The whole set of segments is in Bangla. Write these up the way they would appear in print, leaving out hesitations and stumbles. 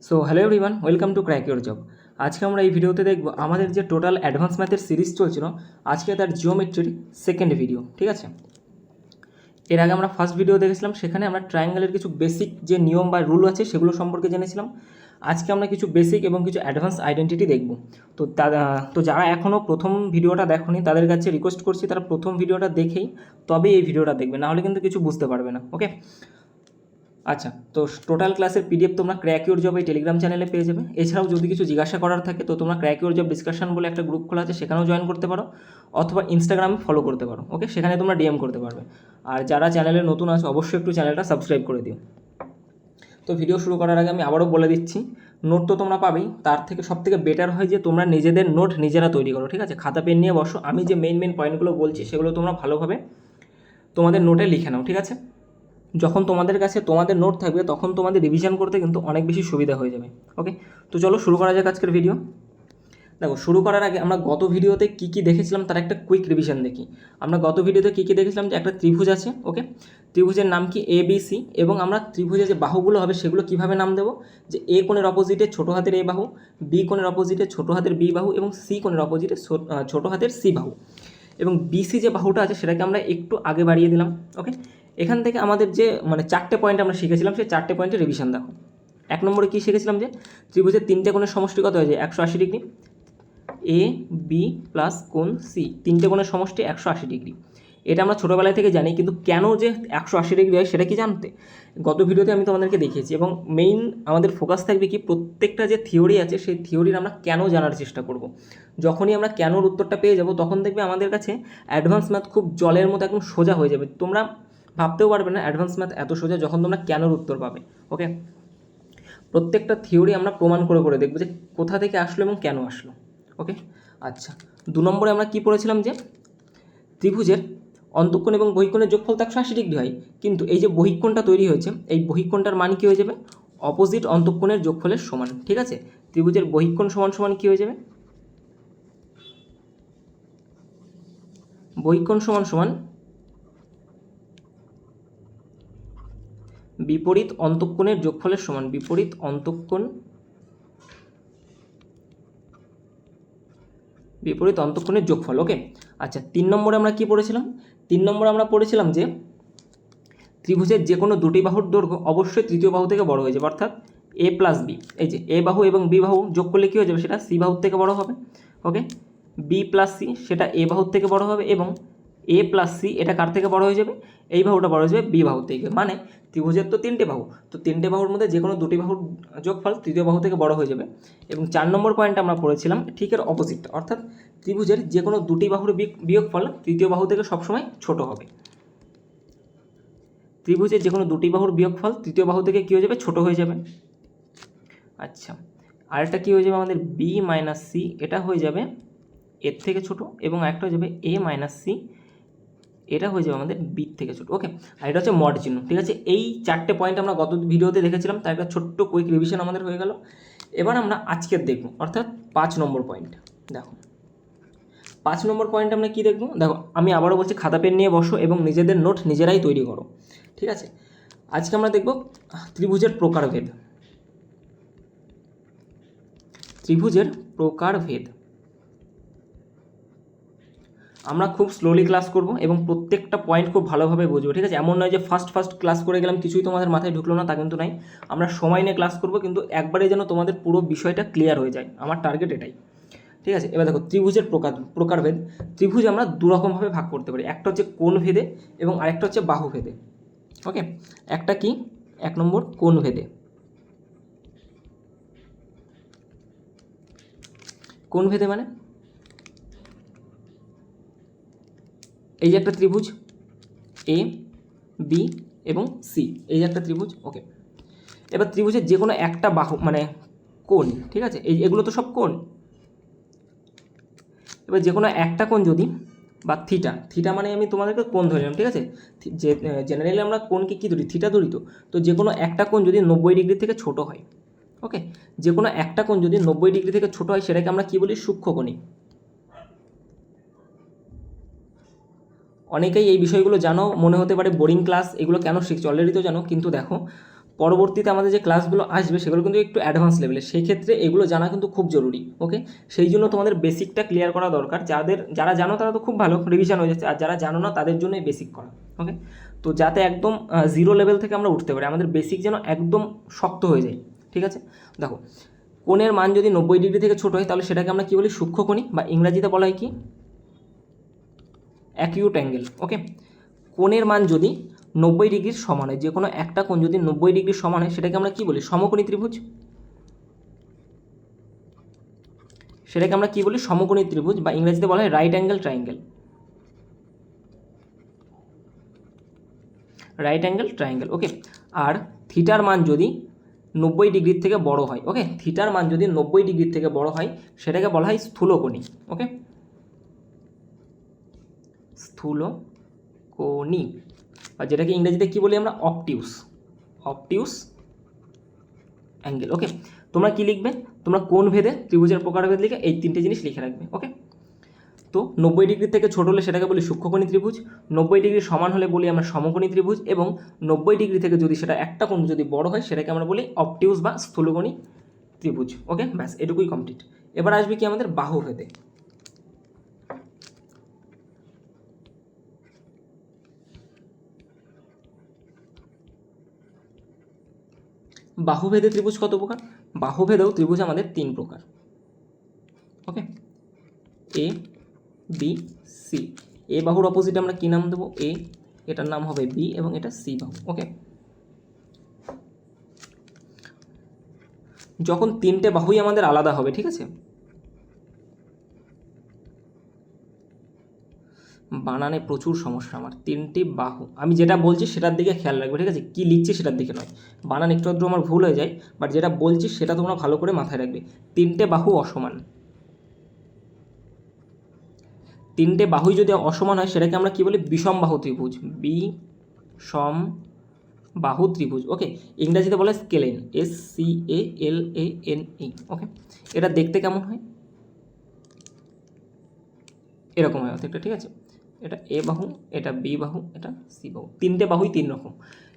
So hello everyone, welcome to crack your job. আজকে আমরা এই ভিডিওতে দেখব আমাদের যে টোটাল অ্যাডভান্স ম্যাথের সিরিজ চলছিল, আজকে তার জিওমেট্রির সেকেন্ড ভিডিও। ঠিক আছে, এর আগে আমরা ফার্স্ট ভিডিও দেখেছিলাম, সেখানে আমরা ট্রায়াঙ্গেলের কিছু বেসিক যে নিয়ম বা রুল আছে সেগুলো সম্পর্কে জেনেছিলাম। আজকে আমরা কিছু বেসিক এবং কিছু অ্যাডভান্স আইডেন্টিটি দেখব। তো যারা এখনও প্রথম ভিডিওটা দেখোনি তাদের কাছে রিকোয়েস্ট করছি তারা প্রথম ভিডিওটা দেখেই তবে এই ভিডিওটা দেখবে, নাহলে কিন্তু কিছু বুঝতে পারবে না। ওকে, আচ্ছা, তো টোটাল ক্লাসের পিডিএফ তোমরা ক্র্যাক ইওর জব এই টেলিগ্রাম চ্যানেলে পেয়ে যাবে। এছাড়াও যদি কিছু জিজ্ঞাসা করার থাকে তো তোমরা ক্র্যাক ইওর জব ডিসকাশন বলে একটা গ্রুপ খোলা আছে, সেখানেও জয়েন করতে পারো, অথবা ইনস্টাগ্রামে ফলো করতে পারো। ওকে, সেখানে তোমরা ডিএম করতে পারবে। আর যারা চ্যানেলে নতুন আছে অবশ্যই একটু চ্যানেলটা সাবস্ক্রাইব করে দিও। তো ভিডিও শুরু করার আগে আমি আবারও বলে দিচ্ছি, নোট তো তোমরা পাবেই, তার থেকে সবথেকে বেটার হয় যে তোমরা নিজেদের নোট নিজেরা তৈরি করো। ঠিক আছে, খাতা পেন নিয়ে বসো, আমি যে মেইন পয়েন্টগুলো বলছি সেগুলো তোমরা ভালোভাবে তোমাদের নোটে লিখে নাও। ঠিক আছে, যখন তোমাদের কাছে তোমাদের নোট থাকবে তখন তোমাদের রিভিশন করতে কিন্তু অনেক বেশি সুবিধা হয়ে যাবে। ওকে, তো চলো শুরু করা যাক আজকের ভিডিও। দেখো, শুরু করার আগে আমরা গত ভিডিওতে কী কী দেখেছিলাম তার একটা কুইক রিভিশন দেখি। আমরা গত ভিডিওতে কী কী দেখেছিলাম, যে একটা ত্রিভুজ আছে। ওকে, ত্রিভুজের নাম কি ABC, এবং আমরা ত্রিভুজে যে বাহুগুলো হবে সেগুলো কীভাবে নাম দেবো, যে A কোণের অপোজিটে ছোটো হাতের A বাহু, B কোণের অপোজিটে ছোটো হাতের B বাহু, এবং C কোণের অপোজিটে ছোটো হাতের C বাহু, এবং BC যে বাহুটা আছে সেটাকে আমরা একটু আগে বাড়িয়ে দিলাম। ওকে, এখান থেকে আমাদের যে চারটে পয়েন্ট আমরা শিখেছিলাম, সেই চারটে পয়েন্টের রিভিশন দেখো। এক নম্বরে কী শিখেছিলাম, যে ত্রিভুজের তিনটে কোণের সমষ্টি কত হয়েছে 180 ডিগ্রি, AB প্লাস কোণ C, তিনটে কোণের সমষ্টি 180 ডিগ্রি। এটা আমরা ছোটোবেলায় থেকে জানি, কিন্তু কেন যে 180 ডিগ্রি হয় সেটা কি জানতে গত ভিডিওতে আমি তোমাদেরকে দেখিয়েছি। এবং মেইন আমাদের ফোকাস থাকবে কি, প্রত্যেকটা যে থিওরি আছে সেই থিওরির আমরা কেন জানার চেষ্টা করব। যখনই আমরা কেনর উত্তরটা পেয়ে যাব তখন দেখবে আমাদের কাছে অ্যাডভান্স ম্যাথ খুব জলের মতো একদম সোজা হয়ে যাবে। তোমরা ভাবতেও পারবে না অ্যাডভান্স ম্যাথ এত সোজা যখন তোমরা কেনর উত্তর পাবে। ওকে, প্রত্যেকটা থিওরি আমরা প্রমাণ করে করে দেখব যে কোথা থেকে আসলো এবং কেন আসলো। ওকে, আচ্ছা, 2 নম্বরে আমরা কি পড়েছিলাম, যে ত্রিভুজের অন্তঃকোণ এবং বহিঃকোণের যোগফল তো 180 ডিগ্রি হয়, কিন্তু এই যে বহিঃকোণটা তৈরি হয়েছে এই বহিঃকোণটার মান কী হয়ে যাবে, অপোজিট অন্তঃকোণের যোগফলের সমান। ঠিক আছে, ত্রিভুজের বহিঃকোণ সমান সমান কী হয়ে যাবে, বহিঃকোণ সমান সমান বিপরীত অন্তঃকোণের যোগফলের সমান, বিপরীত অন্তঃকোণের যোগফল। ওকে, আচ্ছা, 3 নম্বরে আমরা কি পড়েছিলাম, 3 নম্বরে আমরা পড়েছিলাম যে ত্রিভুজের যে কোনো দুটি বাহুর দৈর্ঘ্য অবশ্যই তৃতীয় বাহু থেকে বড় হয়ে যাবে, অর্থাৎ A প্লাস B, এই যে A বাহু এবং B বাহু যোগ করলে কী হয়ে যাবে, সেটা C বাহুর থেকে বড় হবে। ওকে, B প্লাস C সেটা A বাহুর থেকে বড় হবে, এবং A প্লাস C এটা কার থেকে বড় হয়ে যাবে, এই বাহুটা বড় হয়ে যাবে B বাহুর থেকে। মানে ত্রিভুজের তো তিনটে বাহু, তো তিনটে বাহুর মধ্যে যে কোনো দুটি বাহুর যোগফল তৃতীয় বাহু থেকে বড় হয়ে যাবে। এবং 4 নম্বর পয়েন্টটা আমরা পড়েছিলাম ঠিক এর অপোজিটটা, অর্থাৎ ত্রিভুজের যে কোনো দুটি বাহুর বিয়োগফল তৃতীয় বাহু থেকে সবসময় ছোট হবে। ত্রিভুজের যে কোনো দুটি বাহুর বিয়োগফল তৃতীয় বাহু থেকে কী হয়ে যাবে, ছোট হয়ে যাবে। আচ্ছা, আরেকটা কী হয়ে যাবে আমাদের B মাইনাস C, এটা হয়ে যাবে এর থেকে ছোট, এবং একটা হয়ে যাবে A মাইনাস C, এটা হয়ে যাবে আমাদের B থেকে ছোট। ওকে, আর এটা হচ্ছে মড চিহ্ন। ঠিক আছে, এই চারটে পয়েন্ট আমরা গত ভিডিওতে দেখেছিলাম, তার একটা ছোট্ট কুইক রিভিশন আমাদের হয়ে গেল। এবার আমরা আজকের দেখব, অর্থাৎ 5 নম্বর পয়েন্ট। দেখো, 5 নম্বর পয়েন্ট আমরা কী দেখব, দেখো আমি আবারও বলছি খাতা পেন নিয়ে বসো এবং নিজেদের নোট নিজেরাই তৈরি করো। ঠিক আছে, আজকে আমরা দেখব ত্রিভুজের প্রকারভেদ। ত্রিভুজের প্রকারভেদ আমরা খুব স্লোলি ক্লাস করব এবং প্রত্যেকটা পয়েন্ট খুব ভালোভাবে বুঝবো। ঠিক আছে, এমন নয় যে ফার্স্ট ক্লাস করে গেলাম কিছুই তোমাদের মাথায় ঢুকলো না, তা কিন্তু নাই। আমরা সময় নিয়ে ক্লাস করব, কিন্তু একবারে যেন তোমাদের পুরো বিষয়টা ক্লিয়ার হয়ে যায়, আমার টার্গেট এটাই। ঠিক আছে, এবার দেখো ত্রিভুজের প্রকারভেদ। ত্রিভুজ আমরা দুরকমভাবে ভাগ করতে পারি, একটা হচ্ছে কোণ ভেদে এবং আরেকটা হচ্ছে বাহু ভেদে। ওকে, একটা কি, 1 নম্বর কোণ ভেদে। কোণ ভেদে মানে এই যে একটা ত্রিভুজ A B এবং C, এই যে একটা ত্রিভুজ। ওকে, এবার ত্রিভুজের যে কোনো একটা বাহু কোণ, ঠিক আছে, এগুলো তো সব কোণ। এবার যে কোনো একটা কোণ যদি, বা থিটা মানে আমি তোমাদেরকে কোণ ধরে নিলাম। ঠিক আছে, যে জেনারেলি আমরা কোণকে কী ধরি, থিটা ধরি। তো যে কোনো একটা কোণ যদি 90 ডিগ্রি থেকে ছোট হয়, ওকে, যে কোনো একটা কোণ যদি 90 ডিগ্রি থেকে ছোট হয় সেটাকে আমরা কী বলি, সূক্ষ্মকোণী। অনেকেই এই বিষয়গুলো জানো, মনে হতে পারে বোরিং ক্লাস, এগুলো কেন শিখছো অলরেডি তো জানো, কিন্তু দেখো পরবর্তীতে আমাদের যে ক্লাসগুলো আসবে সেগুলো কিন্তু একটু অ্যাডভান্স লেভেলে, সেই ক্ষেত্রে এগুলো জানা কিন্তু খুব জরুরি। ওকে, সেই জন্য তোমাদের বেসিকটা ক্লিয়ার করা দরকার। যারা জানো তারা তো খুব ভালো, রিভিশন হয়ে যাচ্ছে, আর যারা জানো না তাদের জন্যই বেসিক করা। ওকে, তো যাতে একদম জিরো লেভেল থেকে আমরা উঠতে পারি, আমাদের বেসিক যেন একদম শক্ত হয়ে যায়। ঠিক আছে, দেখো কোণের মান যদি 90 ডিগ্রি থেকে ছোট হয় তাহলে সেটাকে আমরা কী বলি, সূক্ষ্মকোণী, বা ইংরাজিতে বলা হয় কি, অ্যাকিউট অ্যাঙ্গেল। ওকে, কোণের মান যদি 90 ডিগ্রির সমান হয়, যে কোনো একটা কোণ যদি 90 ডিগ্রির সমান হয় সেটাকে আমরা কী বলি, সমকোণী ত্রিভুজ। সেটাকে আমরা কী বলি, সমকোণী ত্রিভুজ, বা ইংরেজিতে বলা হয় right angle triangle. Right angle triangle. Okay, আর থিটার মান যদি 90 ডিগ্রির থেকে বড় হয়, ওকে, থিটার মান যদি 90 ডিগ্রির থেকে বড় হয় সেটাকে বলা হয় স্থূলকোণী। ওকে, স্থূলকোণী, বা যেটাকে ইংরেজিতে কী বলি আমরা, অবটিউস অ্যাঙ্গেল। ওকে, তোমরা কি লিখবে, তোমরা কোণ ভেদে ত্রিভুজের প্রকারভেদ লিখে এই তিনটে জিনিস লিখে রাখবে। ওকে, তো 90 ডিগ্রি থেকে ছোট হলে সেটাকে বলি সূক্ষ্মকোণী ত্রিভুজ, 90 ডিগ্রি সমান হলে বলি আমরা সমকোণী ত্রিভুজ, এবং 90 ডিগ্রি থেকে যদি সেটা একটা কোণ যদি বড় হয় সেটাকে আমরা বলি অবটিউস বা স্থূলকোণী ত্রিভুজ। ওকে, ব্যাস এটুকুই কমপ্লিট। এবার আসবে কি আমাদের বাহুভেদে। বাহুভেদে ত্রিভুজ কত প্রকার? বাহুভেদেও ত্রিভুজ আমাদের 3 প্রকার। ওকে, এ বি সি। এ বাহুর অপোজিটে আমরা কী নাম দেবো, এ, এটার নাম হবে বি, এবং এটা সি বাহু। ওকে, যখন 3টে বাহুই আমাদের আলাদা হবে, ঠিক আছে, বানানে প্রচুর সমস্যা আমার। 3টি বাহু, আমি যেটা বলছি সেটার দিকে খেয়াল রাখবে, ঠিক আছে, কী লিখছি সেটার দিকে নয়। বানান একটু আধটু আমার ভুল হয়ে যায়, বাট যেটা বলছি সেটা তোমরা ভালো করে মাথায় রাখবে। 3টে বাহু অসমান, 3টে বাহুই যদি অসমান হয় সেটাকে আমরা কী বলি, বিষম বাহু ত্রিভুজ, বিষম বাহু ত্রিভুজ। ওকে, ইংরেজিতে বলে স্কেলেন, SCALANE। ওকে, এটা দেখতে কেমন হয়, এরকম হয় অর্ধেকটা। ঠিক আছে, এটা এ বাহু, এটা বি বাহু, এটা সি বাহু, 3টে বাহুই 3 রকম,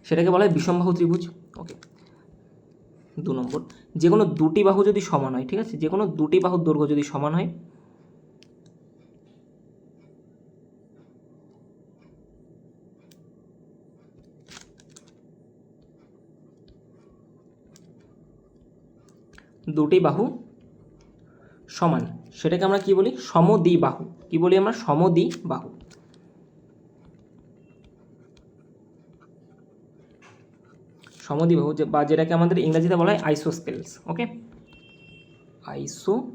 সেটাকে বলা হয় বিষম বাহু ত্রিভুজ। ওকে, 2 নম্বর, যে কোনো 2টি বাহু যদি সমান হয়, ঠিক আছে, যে কোনো 2টি বাহুর দৈর্ঘ্য যদি সমান হয় দুটি বাহু সমান, সেটাকে আমরা কি বলি, সমদ্বিবাহু। কি বলি আমরা, সমদ্বিবাহু। সমদ্বিবাহু, বা যেটাকে আমাদের ইংরেজিতে বলা হয় আইসোস্কেলস। ওকে, আইসোস্কেলস।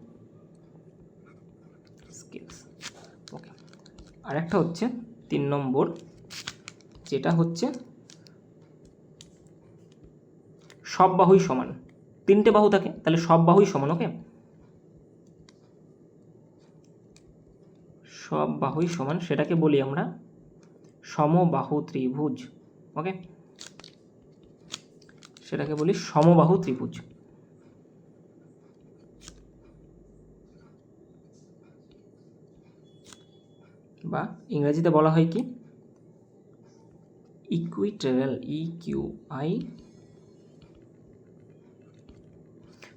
ওকে, আর একটা হচ্ছে 3 নম্বর, যেটা হচ্ছে সব বাহুই সমান। 3টে বাহু থাকে, তাহলে সব বাহুই সমান। ওকে, সব বাহুই সমান, সেটাকে বলি আমরা সমবাহু ত্রিভুজ। ওকে, সেটাকে বলি সমবাহু ত্রিভুজ, বা ইংরেজিতে বলা হয় কি, ইকুইটেরাল, EQI,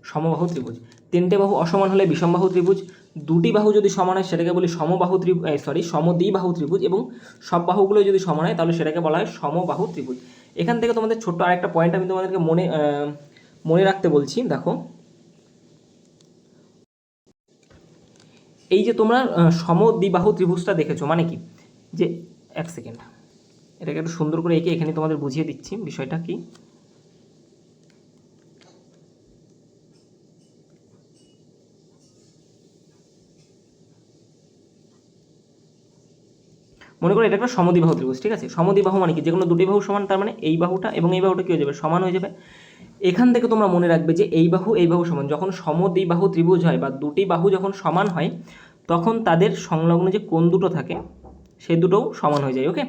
সমবাহু ত্রিভুজ। 3টে বাহু অসমান হলে বিষমবাহু ত্রিভুজ, 2টি বাহু যদি সমান হয় সেটাকে বলি সমবাহু ত্রিভুজ, সমদ্বিবাহু ত্রিভুজ, এবং সব বাহুগুলো যদি সমান হয় তাহলে সেটাকে বলা হয় সমবাহু ত্রিভুজ। এখান থেকে তোমাদের ছোট্ট আরেকটা পয়েন্ট আমি তোমাদেরকে মনে রাখতে বলছি। দেখো, এই যে তোমরা সমদ্বিবাহু ত্রিভুজটা দেখেছো, মানে কি, যে 1 সেকেন্ড, এটাকে একটু সুন্দর করে এঁকে এখানে তোমাদের বুঝিয়ে দিচ্ছি বিষয়টা কি। মনে করো এটা একটা সমদ্বিবাহু ত্রিভুজ, ঠিক আছে, সমদ্বিবাহু মানে কি, যে কোনো 2টি বাহু সমান, তার মানে এই বাহুটা এবং এই বাহুটা কী হয়ে যাবে, সমান হয়ে যাবে। এখান থেকে তোমরা মনে রাখবে যে এই বাহু সমান, যখন সমদ্বিবাহু ত্রিভুজ হয় বা 2টি বাহু যখন সমান হয় তখন তাদের সংলগ্ন যে কোণ দুটো থাকে সেই দুটোও সমান হয়ে যায়। ওকে,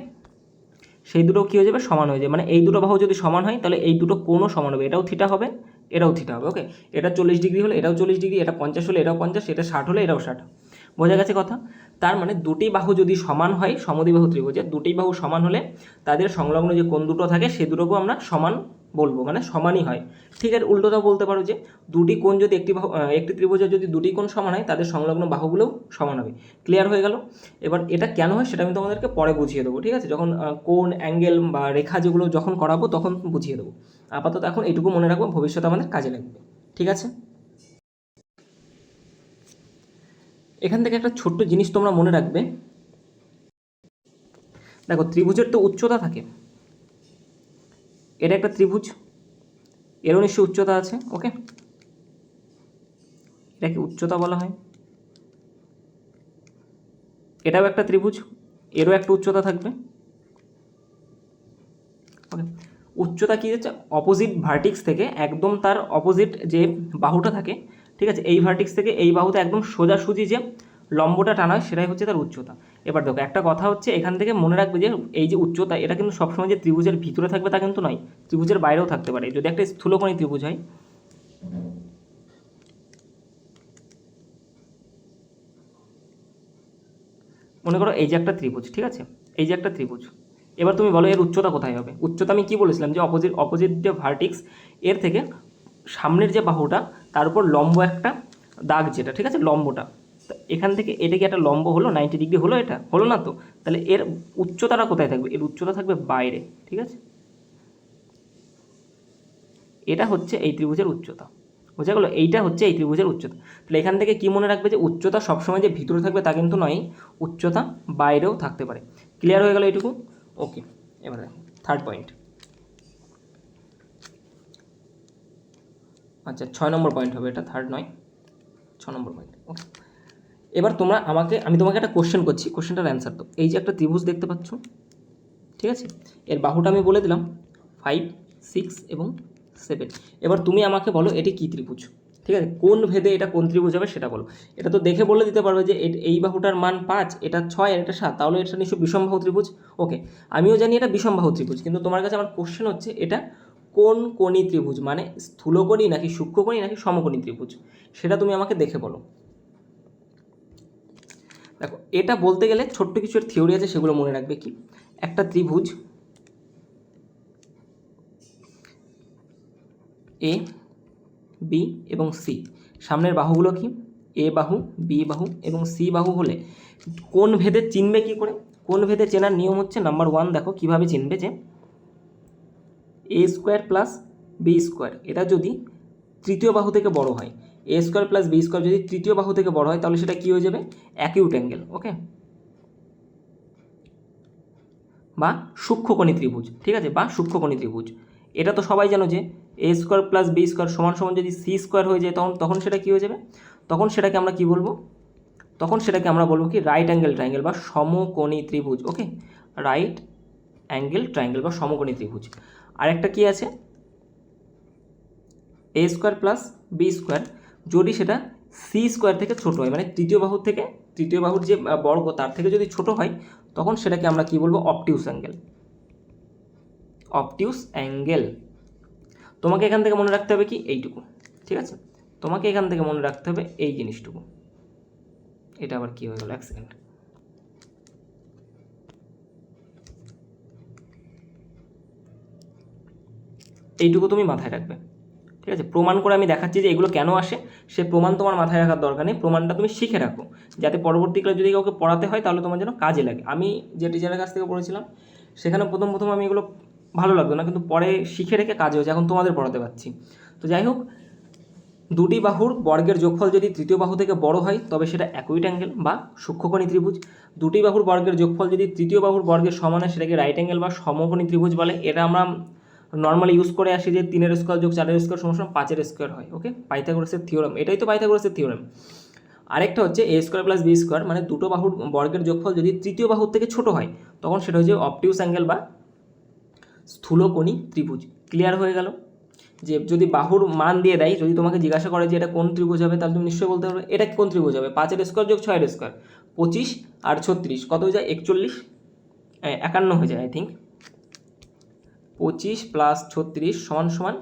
সেই দুটো কী হয়ে যাবে, সমান হয়ে যায়, মানে এই দুটো বাহু যদি সমান হয় তাহলে এই দুটো কোণও সমান হবে, এটাও থিটা হবে, এটাও থিটা হবে। ওকে, এটা 40 ডিগ্রি হলে এটাও 40 ডিগ্রি, এটা 50 হলে এটাও 50, এটা 60 হলে এটাও 60। বোঝা গেছে কথা? তার মানে 2টি বাহু যদি সমান হয় সমদ্বিবাহু ত্রিভুজে, 2টি বাহু সমান হলে তাদের সংলগ্ন যে কোণ দুটো থাকে সেই দুটোকেও আমরা সমান বলবো, মানে সমানই হয়। ঠিক আছে, উল্টোটা বলতে পারো যে দুটি কোণ যদি একটি ত্রিভুজের যদি দুটি কোণ সমান হয় তাদের সংলগ্ন বাহুগুলোও সমান হবে। ক্লিয়ার হয়ে গেল? এবার এটা কেন হয় সেটা আমি তোমাদেরকে পরে বুঝিয়ে দেবো, ঠিক আছে, যখন কোণ, অ্যাঙ্গেল বা রেখা যেগুলো যখন করাবো তখন বুঝিয়ে দেবো। আপাতত এখন এইটুকু মনে রাখবো, ভবিষ্যতে আমাদের কাজে লাগবে। ঠিক আছে, এখান থেকে একটা ছোট্ট জিনিস তোমরা মনে রাখবে। দেখো, ত্রিভুজের তো উচ্চতা থাকে। এটা একটা ত্রিভুজ, এরও নিশ্চয়ই উচ্চতা আছে। ওকে, এটাকে উচ্চতা বলা হয়। এটাও একটা ত্রিভুজ, এরও একটা উচ্চতা থাকবে। ওকে, উচ্চতা কী হচ্ছে, অপোজিট ভার্টিক্স থেকে একদম তার অপোজিট যে বাহুটা থাকে, ঠিক আছে, এই ভার্টিক্স থেকে এই বাহুতে একদম সোজাসুজি যে লম্বটা টানা হয় সেটাই হচ্ছে তার উচ্চতা। এবার দেখো, একটা কথা হচ্ছে এখান থেকে মনে রাখবে যে এই যে উচ্চতা, এটা কিন্তু সবসময় যে ত্রিভুজের ভিতরে থাকবে তা কিন্তু নয়, ত্রিভুজের বাইরেও থাকতে পারে। যদি একটা স্থূলকোণী ত্রিভুজ হয়, মনে করো এই যে একটা ত্রিভুজ, ঠিক আছে, এই যে একটা ত্রিভুজ, এবার তুমি বলো এর উচ্চতা কোথায় হবে? উচ্চতা আমি কি বলেছিলাম যে অপোজিট যে ভার্টিক্স এর থেকে সামনের যে বাহুটা তার উপর লম্ব একটা দাগ যেটা, ঠিক আছে, লম্বটা, এখান থেকে এটা কি একটা লম্ব হলো, 90 ডিগ্রি হলো, এটা হলো না তো? তাহলে এর উচ্চতাটা কোথায় থাকবে? এর উচ্চতা থাকবে বাইরে, ঠিক আছে, এটা হচ্ছে এই ত্রিভুজের উচ্চতা। বোঝা গেল? এইটা হচ্ছে এই ত্রিভুজের উচ্চতা। তাহলে এখান থেকে কি মনে রাখবে যে উচ্চতা সবসময় যে ভিতরে থাকবে তা কিন্তু নয়, উচ্চতা বাইরেও থাকতে পারে। ক্লিয়ার হয়ে গেল এইটুকু? ওকে, এবারে থার্ড পয়েন্ট। আচ্ছা, 6 নম্বর পয়েন্ট হবে এটা, থার্ড নয়, 6 নম্বর পয়েন্ট। ওকে, এবার আমি তোমাকে একটা কোশ্চেন করছি, কোশ্চেনটার অ্যান্সার দাও। এই যে একটা ত্রিভুজ দেখতে পাচ্ছ, ঠিক আছে, এর বাহুটা আমি বলে দিলাম 5, 6 এবং 7। এবার তুমি আমাকে বলো এটি কী ত্রিভুজ, ঠিক আছে, কোন ভেদে এটা কোন ত্রিভুজ হবে সেটা বলো। এটা তো দেখে বলে দিতে পারবে যে এই বাহুটার মান 5, এটা 6 আর এটা 7, তাহলে এটা নিশ্চয়ই বিষমবাহু ত্রিভুজ। ওকে, আমিও জানি এটা বিষমবাহু ত্রিভুজ, কিন্তু তোমার কাছে আমার কোশ্চেন হচ্ছে এটা কোন কোণী ত্রিভুজ, মানে স্থূলকোণী নাকি সূক্ষ্মকোণী নাকি সমকোণী ত্রিভুজ, সেটা তুমি আমাকে দেখে বলো। দেখো, এটা বলতে গেলে ছোট্ট কিছু থিওরি আছে, সেগুলো মনে রাখবে। কি, একটা ত্রিভুজ এ, বি এবং সি, সামনের বাহুগুলো কি, এ বাহু, বি বাহু এবং সি বাহু হলে কোন ভেদে চিনবে কি করে? কোন ভেদে চেনার নিয়ম হচ্ছে, নাম্বার 1 দেখো কিভাবে চিনবে, যে এ স্কোয়ার প্লাস বি স্কোয়ার এটা যদি তৃতীয় বাহু থেকে বড় হয়, এ স্কোয়ার প্লাস বি স্কোয়ার যদি তৃতীয় বাহু থেকে বড় হয় তাহলে সেটা কী হয়ে যাবে? Acute angle. ওকে, বা সূক্ষ্মকোণী ত্রিভুজ, ঠিক আছে, বা সূক্ষ্মকোণী ত্রিভুজ। এটা তো সবাই জানো যে এ স্কোয়ার প্লাস বি স্কোয়ার সমান সমান যদি সি স্কোয়ার হয়ে যায় তখন সেটা কী হয়ে যাবে? তখন সেটাকে আমরা কি বলবো? তখন সেটাকে আমরা বলবো কি, রাইট অ্যাঙ্গেল ট্রায়াঙ্গেল বা সমকোণী ত্রিভুজ। ওকে, রাইট অ্যাঙ্গেল ট্রায়াঙ্গেল বা সমকোণী ত্রিভুজ। আরেকটা কি আছে, এ স্কোয়ার প্লাস বি স্কোয়ার যদি সেটা সি স্কোয়ার থেকে ছোটো হয়, মানে তৃতীয় বাহুর যে বর্গ তার থেকে যদি ছোট হয় তখন সেটাকে আমরা কি বলবো? অবটিউস অ্যাঙ্গেল। অবটিউস অ্যাঙ্গেল। তোমাকে এখান থেকে মনে রাখতে হবে কি, এইটুকু, ঠিক আছে, তোমাকে এখান থেকে মনে রাখতে হবে এই জিনিসটুকু। এটা আবার কি হয়ে গেল, এক সেকেন্ড। এইটুকু তুমি মাথায় রাখবে, ঠিক আছে। প্রমাণ করে আমি দেখাচ্ছি যে এগুলো কেন আসে, সে প্রমাণ তোমার মাথায় রাখার দরকার নেই, প্রমাণটা তুমি শিখে রাখো, যাতে পরবর্তীকালে যদি কাউকে পড়াতে হয় তাহলে তোমার যেন কাজে লাগে। আমি যে টিচারের কাছ থেকে পড়েছিলাম সেখানে প্রথম আমি এগুলো ভালো লাগতো না, কিন্তু পরে শিখে রেখে কাজে হয়েছে, এখন তোমাদের পড়াতে পারছি। তো যাই হোক, দুটি বাহুর বর্গের যোগফল যদি তৃতীয় বাহু থেকে বড় হয় তবে সেটা অ্যাকুইট অ্যাঙ্গেল বা সূক্ষ্মকোণী ত্রিভুজ। দুটি বাহুর বর্গের যোগফল যদি তৃতীয় বাহুর বর্গের সমান হয় সেটাকে রাইট অ্যাঙ্গেল বা সমকোণী ত্রিভুজ বলে। এটা আমরা নর্মালি ইউজ করে আসি যে 3 স্কোয়ার যোগ 4 স্কোয়ার সমান 5 স্কোয়ার হয়। ওকে, পাইথাগোরাসের থিওরেম, এটাই তো পাইথাগোরাসের থিওরেম। আরেকটা হচ্ছে এ স্কোয়ার প্লাস বি স্কোয়ার, মানে দুটো বাহুর বর্গের যোগফল যদি তৃতীয় বাহুর থেকে ছোট হয় তখন সেটা হচ্ছে অবটিউস অ্যাঙ্গেল বা স্থূলকোণী ত্রিভুজ। ক্লিয়ার হয়ে গেল? যে যদি বাহুর মান দিয়ে দেয়, যদি তোমাকে জিজ্ঞাসা করে যে এটা কোন ত্রিভুজ হবে, তাহলে তুমি নিশ্চয়ই বলতে পারবে এটা কোন ত্রিভুজ হবে। 5 স্কোয়ার যোগ 6 স্কোয়ার 25 আর 36 কত হয়ে যায়? 41, 51 হয়ে যায় আই থিঙ্ক। 25 প্লাস 36 সমান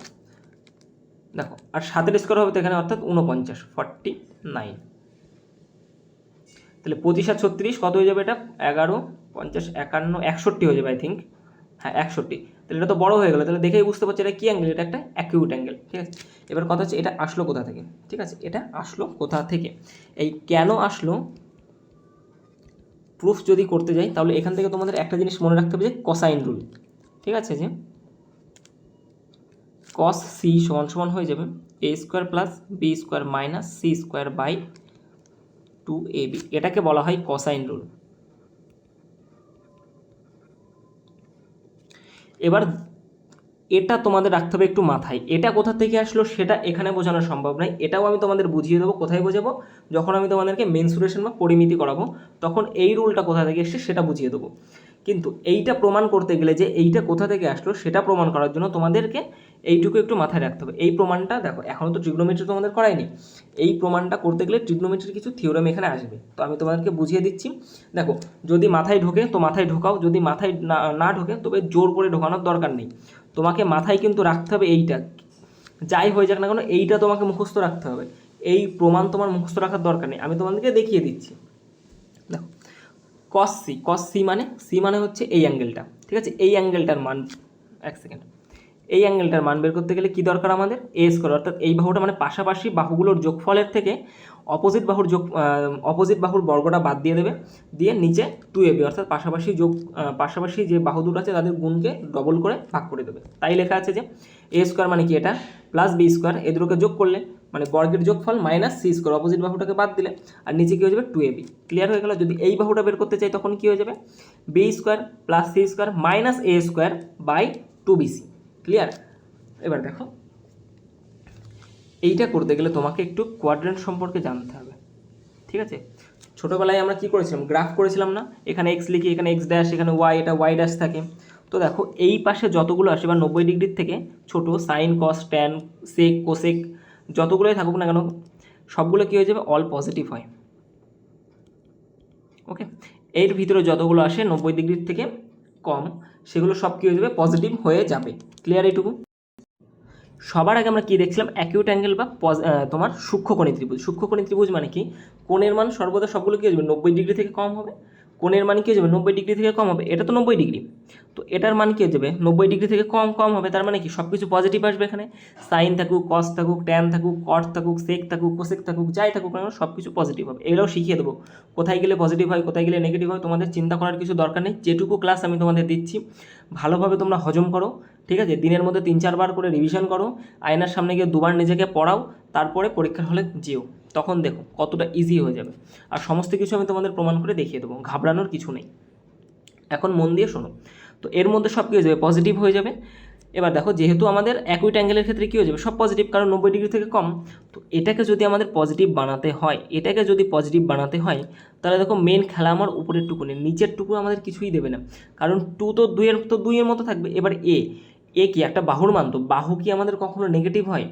দেখো, আর 7 স্কোয়ার হবে তো এখানে, অর্থাৎ 49, 49। তাহলে 25 আর 36 কত হয়ে যাবে? এটা 11, 50, 51, 61 হয়ে যাবে আই থিঙ্ক। হ্যাঁ 61, তাহলে এটা তো বড় হয়ে গেলো, তাহলে দেখেই বুঝতে পারছি এটা কী অ্যাঙ্গেল, এটা একটা অ্যাকিউট অ্যাঙ্গেল। ঠিক আছে, এবার কথা হচ্ছে এটা আসলো কোথা থেকে। ঠিক আছে, এটা আসলো কোথা থেকে, এই কেন আসলো প্রুফ যদি করতে যাই তাহলে এখান থেকে তোমাদের একটা জিনিস মনে রাখতে হবে যে কোসাইন রুল। ঠিক আছে, যে cos c সমান সমান হয়ে যাবে a square plus B square minus c square by 2ab, এটাকে বলা হয় কোসাইন রুল। এবার এটা তোমাদের রাখতে হবে একটু মাথায়, এটা কোথা থেকে আসলো সেটা এখানে বোঝানো সম্ভব নয়, এটাও আমি তোমাদের বুঝিয়ে দেবো। কোথায় বোঝাবো, যখন আমি তোমাদেরকে মেনসুরেশন বা পরিমিতি করাবো তখন এই রুলটা কোথা থেকে এসছে সেটা বুঝিয়ে দেবো। কিন্তু এইটা প্রমাণ করতে গেলে যে এইটা কোথা থেকে আসলো সেটা প্রমাণ করার জন্য তোমাদেরকে এইটুকু একটু মাথায় রাখতে হবে। এই প্রমাণটা দেখো, এখনও তো ট্রিগনোমেট্রি তোমাদের করায়নি, এই প্রমাণটা করতে গেলে ট্রিগনোমেট্রির কিছু থিওরেম এখানে আসবে, তো আমি তোমাদেরকে বুঝিয়ে দিচ্ছি। দেখো, যদি মাথায় ঢোকে তো মাথায় ঢোকাও, যদি মাথায় না ঢোকে তবে জোর করে ঢোকানোর দরকার নেই। তোমাকে মাথায় কিন্তু রাখতে হবে এইটা, যাই হয়ে যাক না কেন এইটা তোমাকে মুখস্থ রাখতে হবে। এই প্রমাণ তোমার মুখস্থ রাখার দরকার নেই, আমি তোমাদেরকে দেখিয়ে দিচ্ছি। দেখো, cos c মানে হচ্ছে এই অ্যাঙ্গেলটা। ঠিক আছে, এই অ্যাঙ্গেলটার মান, এক সেকেন্ড, এই অ্যাঙ্গেলটার মান বের করতে গেলে কী দরকার আমাদের, a স্কোয়ার, অর্থাৎ এই বাহুটা মানে পাশাপাশি বাহুগুলোর যোগফলের থেকে অপোজিট বাহুর বর্গটা বাদ দিয়ে দেবে, দিয়ে নিচে 2ab অর্থাৎ পাশাপাশি যে বাহু দুটো আছে তাদের গুণকে ডবল করে ভাগ করে দেবে। তাই লেখা আছে যে a স্কোয়ার মানে কি এটা প্লাস বি স্কোয়ার, এ দুটোকে যোগ করলে মানে বর্গের যোগফল মাইনাস সি স্কোয়ার, অপোজিট বাহুটাকে বাদ দিলে, আর নিচে কী হয়ে যাবে 2ab। ক্লিয়ার হয়ে গেল। যদি এই বাহুটা বের করতে চাই তখন কী হয়ে যাবে, b square plus c square minus a square by 2bc। Clear. এবার দেখো, এইটা করতে গেলে তোমাকে একটু কোয়াড্রেন্ট সম্পর্কে জানতে হবে। ঠিক আছে, ছোটোবেলায় আমরা কি করেছিলাম, গ্রাফ করেছিলাম না, এখানে এক্স লিখি, এখানে এক্স ড্যাশ, এখানে ওয়াই, এটা ওয়াই ড্যাশ থাকে। তো দেখো এই পাশে যতগুলো আসে বা 90 ডিগ্রির থেকে ছোট, sine cos tan sec cosec যতগুলোই থাকুক না কেন সবগুলো কী হয়ে যাবে, অল পজিটিভ হয়। ওকে, এর ভিতরে যতগুলো আসে 90 ডিগ্রির থেকে কম সেগুলো সব কী হয়ে যাবে, পজিটিভ হয়ে যাবে। ক্লিয়ার এইটুকু। সবার আগে আমরা কি দেখছিলাম, অ্যাকিউট অ্যাঙ্গেল বা তোমার সূক্ষ্মকোণী ত্রিভুজ। সূক্ষ্মকোণী ত্রিভুজ মানে কি, কোণের মান সর্বদা সবগুলো কী আসবে, 90 ডিগ্রি থেকে কম হবে। কোণের মান কী হয়ে যাবে, 90 ডিগ্রি থেকে কম হবে, এটা তো 90 ডিগ্রি, তো এটার মান কী হয়ে যাবে, 90 ডিগ্রি থেকে কম হবে, তার মানে কি সব কিছু পজিটিভ আসবে এখানে। সাইন থাকুক, কস থাকুক, ট্যান থাকুক, কট থাকুক, সেক থাকুক, কোসেক থাকুক, যাই থাকুক না সব কিছু পজিটিভ হবে। এগুলোও শিখিয়ে দেবো, কোথায় গেলে পজিটিভ হয় কোথায় গেলে নেগেটিভ হয়, তোমাদের চিন্তা করার কিছু দরকার নেই। যেটুকু ক্লাস আমি তোমাদের দিচ্ছি ভালোভাবে তোমরা হজম করো। ঠিক আছে, দিনের মধ্যে 3-4 বার করে রিভিশন করো, আয়নার সামনে গিয়ে 2বার নিজেকে পড়াও, তারপরে পরীক্ষার হলে যেও, তখন দেখো কতটা ইজি হয়ে যাবে। আর সমস্ত কিছু আমি তোমাদের প্রমাণ করে দেখিয়ে দেবো, ঘাবড়ানোর কিছু নেই। এখন মন দিয়ে শোনো, তো এর মধ্যে সব কী হয়ে যাবে, পজিটিভ হয়ে যাবে। এবার দেখো, যেহেতু আমাদের অ্যাকুইট অ্যাঙ্গেলের ক্ষেত্রে কী হয়ে যাবে, সব পজিটিভ, কারণ 90 ডিগ্রি থেকে কম। তো এটাকে যদি আমাদের পজিটিভ বানাতে হয় তাহলে দেখো মেন খেলা আমার উপরের টুকু নেই, নিচের টুকু আমাদের কিছুই দেবে না, কারণ 2 তো 2-এর মতো থাকবে। এবার এ কি একটা বাহুর মান, তো বাহু কি আমাদের কখনো নেগেটিভ হয়,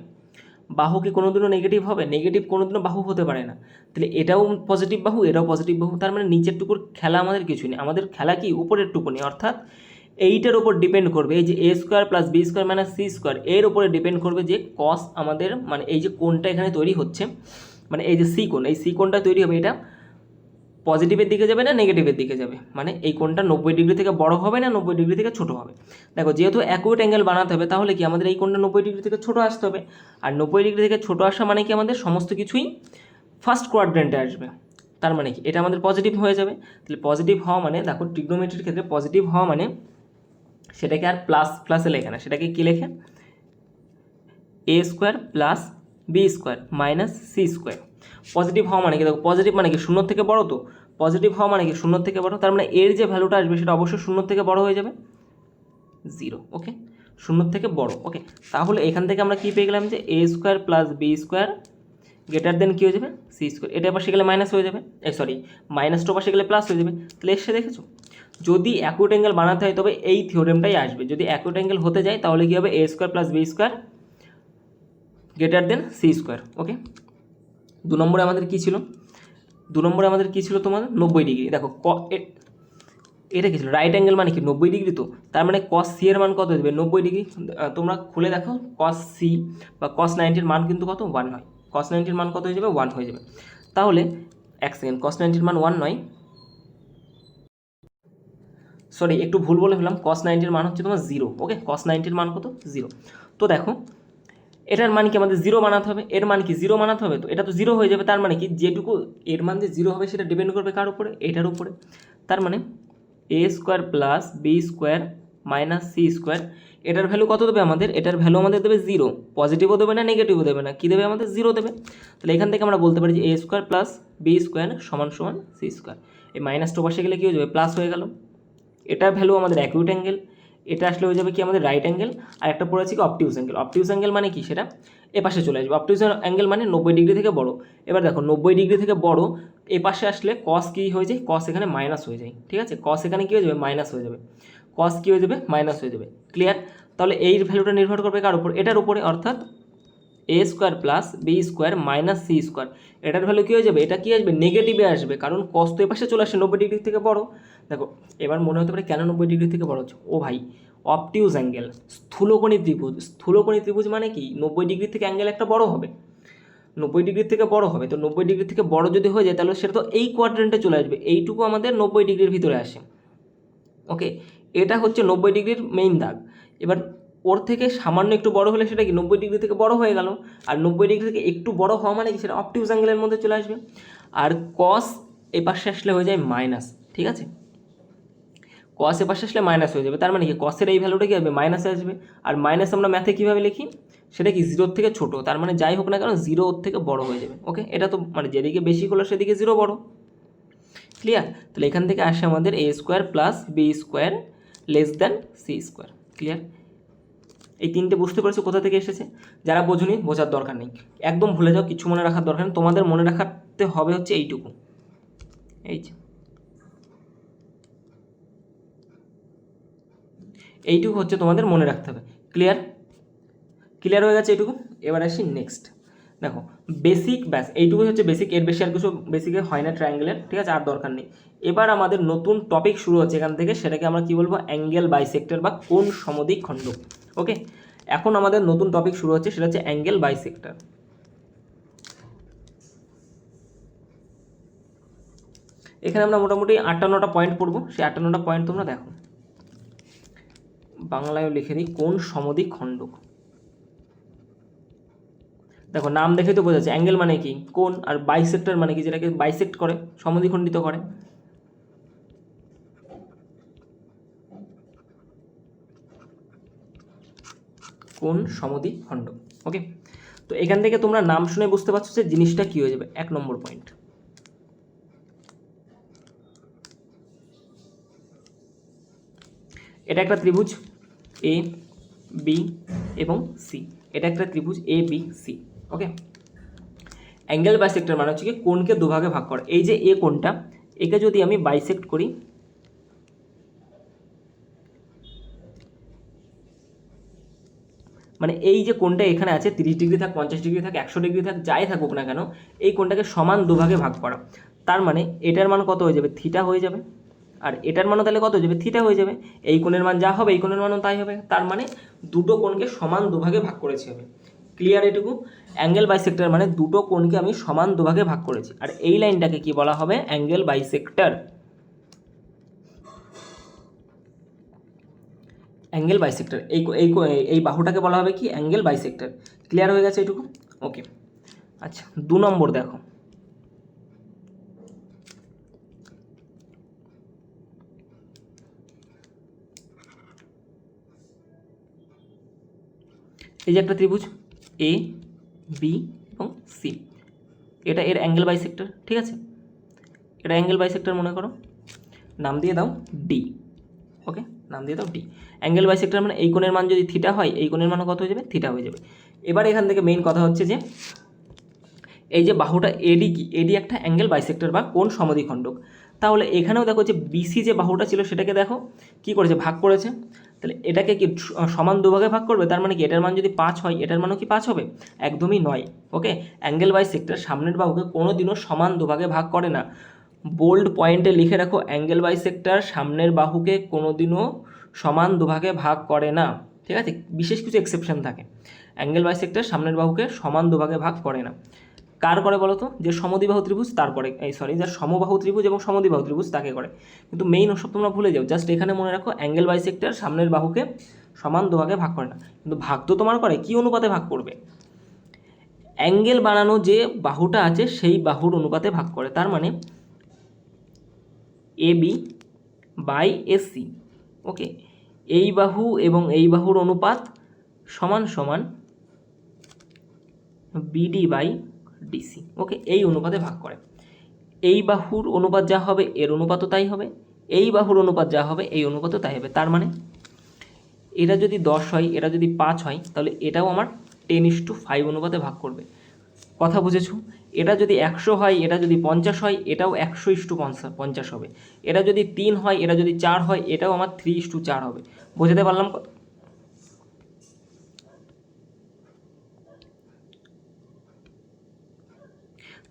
বাহু কি কোনোদিনও নেগেটিভ হবে, নেগেটিভ কোনোদিনও বাহু হতে পারে না। তাহলে এটাও পজিটিভ বাহু, এটাও পজিটিভ বাহু, তার মানে নিচের টুকুর খেলা আমাদের কিছুই নেই, আমাদের খেলা কি উপরের টুকু নেই। অর্থাৎ এইটার উপর ডিপেন্ড করবে, এই যে a square plus B square minus c square, এর উপরে ডিপেন্ড করবে যে কস আমাদের মানে এই যে কোণটা এখানে তৈরি হচ্ছে, মানে এই যে সি কোণ, এই সি কোণটা তৈরি হবে, এটা পজিটিভের দিকে যাবে না নেগেটিভের দিকে যাবে, মানে এই কোণটা 90 ডিগ্রি থেকে বড় হবে না 90 ডিগ্রি থেকে ছোট হবে। দেখো, যেহেতু অ্যাকুয়েট অ্যাঙ্গেল বানাতে হবে তাহলে কি আমাদের এই কোণটা 90 ডিগ্রি থেকে ছোট আসতে হবে, আর 90 ডিগ্রি থেকে ছোট আসা মানে কি আমাদের সমস্ত কিছুই ফার্স্ট কোয়াড্রেন্টে আসবে, তার মানে কি এটা আমাদের পজিটিভ হয়ে যাবে। তাহলে পজিটিভ হওয়া মানে, দেখো ট্রিগনোমেট্রির ক্ষেত্রে পজিটিভ হওয়া মানে সেটাকে আর প্লাসে লেখে না, সেটাকে কী লেখে, a square plus B square minus c square. Positive হওয়া মানে কি, দেখো পজিটিভ মানে কি শূন্য থেকে বড়, তো পজিটিভ হওয়া মানে কি শূন্য থেকে বড়, তার মানে এর যে ভ্যালুটা আসবে সেটা অবশ্যই শূন্য থেকে বড় হয়ে যাবে, 0। ওকে, শূন্য থেকে বড়। ওকে, তাহলে এখান থেকে আমরা কী পেয়ে গেলাম যে a square plus B square greater than কী হয়ে যাবে, সি স্কোয়ার। এটা পাশে গেলে মাইনাস হয়ে যাবে, মাইনাসটা পাশে গেলে প্লাস হয়ে যাবে। তাহলে এসে দেখেছো, যদি অ্যাকুইট অ্যাঙ্গেল বানাতে হয় তবে এই থিওরেমটাই আসবে। যদি অ্যাকুইট অ্যাঙ্গেল হতে যায় তাহলে কী হবে, a square plus B square greater than c square. Okay, 2 নম্বরে আমাদের কী ছিল, তোমাদের 90 ডিগ্রি। দেখো এটা কী ছিল, রাইট অ্যাঙ্গেল মানে কি 90 ডিগ্রি, তো তার মানে cos c এর মান কত দেবে, 90 ডিগ্রি। তোমরা খুলে দেখো cos c বা cos 90 এর মান কিন্তু কত, 1 হয়। cos 90 এর মান কত হয়ে যাবে, 1 হয়ে যাবে। তাহলে এক সেকেন্ড, cos 90 এর মান 1 নয়, সরি একটু ভুল বলে ফেললাম, cos 90 মান হচ্ছে তোমার 0। ওকে, cos 90 মান কত 0। তো দেখো এটার মান কি আমাদের 0 বানাতে হবে, এর মান কি 0 বানাতে হবে, তো এটা তো 0 হয়ে যাবে। তার মানে কি যেটুকু এর মান যে 0 হবে সেটা ডিপেন্ড করবে কার উপরে, এটার উপরে। তার মানে a square plus B square minus c square, এটার ভ্যালু কত দেবে আমাদের, এটার ভ্যালু আমাদের দেবে 0, পজিটিভও দেবে না নেগেটিভও দেবে না, কী দেবে আমাদের 0 দেবে। তাহলে এখান থেকে আমরা বলতে পারি যে a square plus B square সমান সমান সি স্কোয়ার। এই মাইনাসটা পাশে গেলে কী হয়ে যাবে, প্লাস হয়ে গেল। এটার ভ্যালু আমাদের অ্যাকিউট অ্যাঙ্গেল, এটা আসলে হয়ে যাবে কি আমাদের রাইট অ্যাঙ্গেল, আর একটা পড়ে আছে কি অবটিউস অ্যাঙ্গেল। অবটিউস অ্যাঙ্গেল মানে কি, সেটা এ পাশে চলে আসবে। অবটিউস অ্যাঙ্গেল মানে 90 ডিগ্রি থেকে বড়। এবার দেখো 90 ডিগ্রি থেকে বড় এ পাশে আসলে কস কী হয়ে যায়, কস এখানে মাইনাস হয়ে যায়, ঠিক আছে, কস এখানে কী হয়ে যাবে, মাইনাস হয়ে যাবে, কস কী হয়ে যাবে, মাইনাস হয়ে যাবে। ক্লিয়ার? তাহলে এই ভ্যালুটা নির্ভর করবে কার উপর, এটার উপরে, অর্থাৎ a square plus B square minus c square. এটার ভ্যালু কী হয়ে যাবে, এটা কী আসবে, নেগেটিভে আসবে, কারণ কস তো এপাশে চলে আসে 90 ডিগ্রি থেকে বড়। দেখো এবার মনে হতে পারে কেন 90 ডিগ্রি থেকে বড় হচ্ছে, ও ভাই অবটিউস অ্যাঙ্গেল, স্থূলকোণী ত্রিভুজ। স্থূলকোণী ত্রিভুজ মানে কি 90 ডিগ্রি থেকে অ্যাঙ্গেল একটা বড় হবে, 90 ডিগ্রি থেকে বড় হবে। তো 90 ডিগ্রি থেকে বড় যদি হয়ে যায় তাহলে সেটা তো এই কোয়াড্রেন্টে চলে আসবে, এইটুকু আমাদের 90 ডিগ্রির ভিতরে আসে। ওকে, এটা হচ্ছে 90 ডিগ্রির মেইন দাগ। এবার ওর থেকে সামান্য একটু বড় হলে সেটা কি 90 ডিগ্রি থেকে বড় হয়ে গেল, আর 90 ডিগ্রি থেকে একটু বড় হওয়া মানে কি সেটা অবটিউস অ্যাঙ্গেলের মধ্যে চলে আসবে। আর কস এ পাশে আসলে হয়ে যায় মাইনাস, ঠিক আছে, কস এ পাশে আসলে মাইনাস হয়ে যাবে। তার মানে কি কসের এই ভ্যালুটা কী হবে, মাইনাসে আসবে। আর মাইনাস আমরা ম্যাথে কীভাবে লিখি, সেটা কি 0 থেকে ছোট, তার মানে যাই হোক না কেন 0 ওর থেকে বড় হয়ে যাবে। ওকে, এটা তো মানে যেদিকে বেশি হলো সেদিকে 0 বড়। ক্লিয়ার? তাহলে এখান থেকে আসে আমাদের a square plus B square less than c square. Clear? এই তিনটে বুঝতে পারছো কোথা থেকে এসেছে? যারা বোঝুনি বোঝার দরকার নেই, একদম ভুলে যাও, কিছু মনে রাখার দরকার নেই। তোমাদের মনে রাখাতে হবে হচ্ছে এইটুকু, এই যে এইটুকু হচ্ছে তোমাদের মনে রাখতে হবে। ক্লিয়ার? ক্লিয়ার হয়ে গেছে এইটুকু। এবার আসি নেক্সট। দেখো বেসিক, ব্যাস এইটুকুই হচ্ছে বেসিক, এর বেশি আর কিছু বেসিকে হয় না ট্রায়াঙ্গেলের, ঠিক আছে, আর দরকার নেই। এবার আমাদের নতুন টপিক শুরু হচ্ছে এখান থেকে, সেটাকে আমরা কি বলবো, অ্যাঙ্গেল বাইসেক্টর বা কোণ সমদ্বিখণ্ডক। ওকে, এখন আমাদের নতুন টপিক শুরু হচ্ছে, সেটা হচ্ছে অ্যাঙ্গেল বাইসেক্টর। এখানে আমরা মোটামুটি 58টা পয়েন্ট পড়বো, সেই 58টা পয়েন্ট তোমরা দেখো। বাংলায়ও লিখে দিই, কোণ সমদ্বিখণ্ডক। দেখো নাম দেখে তো বোঝা যাচ্ছে অ্যাঙ্গেল মানে কি কোণ, আর বাইসেক্টর মানে কি যেটাকে বাইসেক্ট করে, সমদ্বিখণ্ডিত করে। কোণ সমদ্বিখণ্ডক। ওকে, তো এখান থেকে তোমরা নাম শুনে বুঝতে পারছো যে জিনিসটা কি হয়ে যাবে। 1 নম্বর পয়েন্ট, এটা একটা ত্রিভুজ এ বি এবং সি, এটা একটা ত্রিভুজ A B C. Okay, angle bisector মানে হচ্ছে কি কোণকে দুভাগে ভাগ করা। এই যে এ কোণটা, একে যদি আমি বাইসেক্ট করি, মানে এই যে কোণটা এখানে আছে 30 ডিগ্রি থাক, 50 ডিগ্রি থাক, 100 ডিগ্রি থাক, যাই থাকুক না কেন, এই কোণটাকে সমান দুভাগে ভাগ করা। তার মানে এটার মান কত হয়ে যাবে, থিটা হয়ে যাবে, আর এটার মানও তাহলে কত হয়ে যাবে, থিটা হয়ে যাবে। এই কোণের মান যা হবে এই কোণের মানও তাই হবে। তার মানে দুটো কোণকে সমান দুভাগে ভাগ করেছি আমি। ক্লিয়ার এটুকু? অ্যাঙ্গেল বাইসেক্টর মানে দুটো কোণকে আমি সমান দুভাগে ভাগ করেছি, আর এই লাইনটাকে কি বলা হবে, অ্যাঙ্গেল বাইসেক্টর। অ্যাঙ্গেল বাইসেক্টর, এই বাহুটাকে বলা হবে কি, অ্যাঙ্গেল বাইসেক্টর। ক্লিয়ার হয়ে গেছে এটুকু? ওকে, আচ্ছা 2 নম্বর দেখো, এই যে একটা ত্রিভুজ এ বি এবং সি, এটা এর অ্যাঙ্গেল বাইসেক্টর, ঠিক আছে, এটা অ্যাঙ্গেল বাইসেক্টর মনে করো, নাম দিয়ে দাও ডি। ওকে, নাম দিয়ে দাও ডি। অ্যাঙ্গেল বাইসেক্টর মানে এই কোণের মান যদি থিটা হয়, এই কোণের মান কত হয়ে যাবে, থিটা হয়ে যাবে। এবার এখান থেকে মেইন কথা হচ্ছে যে এই যে বাহুটা এডি, কি এডি একটা অ্যাঙ্গেল বাইসেক্টর বা কোণ সমদ্বিখণ্ডক। তাহলে এখানেও দেখো যে বিসি যে বাহুটা ছিল সেটাকে দেখো কি করেছে, ভাগ করেছে। তাহলে এটাকে কি সমান দুভাগে ভাগ করবে, তার মানে কি এটার মান যদি 5 হয় এটার মানও কি 5 হবে, একদমই নয়। ওকে, অ্যাঙ্গেল বাইসেক্টর সামনের বাহুকে কোনোদিনও সমান দুভাগে ভাগ করে না। বোল্ড পয়েন্টে লিখে রাখো, অ্যাঙ্গেল বাইসেক্টর সামনের বাহুকে কোনোদিনও সমান দুভাগে ভাগ করে না, ঠিক আছে, বিশেষ কিছু এক্সেপশন থাকে। অ্যাঙ্গেল বাইসেক্টর সামনের বাহুকে সমান দুভাগে ভাগ করে না। কার করে বলো তো? যে সমদ্বিবাহু ত্রিভুজ তারপরে যার সমবাহু ত্রিভুজ এবং সমদ্বিবাহু ত্রিভুজ তাকে করে। কিন্তু মেইন ওসব তোমরা ভুলে যাও, জাস্ট এখানে মনে রাখো অ্যাঙ্গেল বাইসেক্টর সামনের বাহুকে সমান দুভাগে ভাগ করে না, কিন্তু ভাগ তো তোমার করে কি অনুপাতে ভাগ করবে? অ্যাঙ্গেল বানানো যে বাহুটা আছে সেই বাহুর অনুপাতে ভাগ করে। তার মানে এবি বাই এসি, ওকে, এই বাহু এবং এই বাহুর অনুপাত সমান সমান বিডি বাই ডিসি, ওকে, এই অনুপাতে ভাগ করে। এই বাহুর অনুপাত যা হবে এর অনুপাতও তাই হবে, এই বাহুর অনুপাত যা হবে এই অনুপাতও তাই হবে। তার মানে এটা যদি 10 হয়, এটা যদি 5 হয়, তাহলে এটাও আমার 10:5 অনুপাতে ভাগ করবে। কথা বুঝেছো? এটা যদি 100 হয়, এটা যদি 50 হয়, এটাও 100:50 হবে। এটা যদি 3 হয়, এটা যদি 4 হয়, এটাও আমার 3:4 হবে। বোঝাতে পারলাম কত?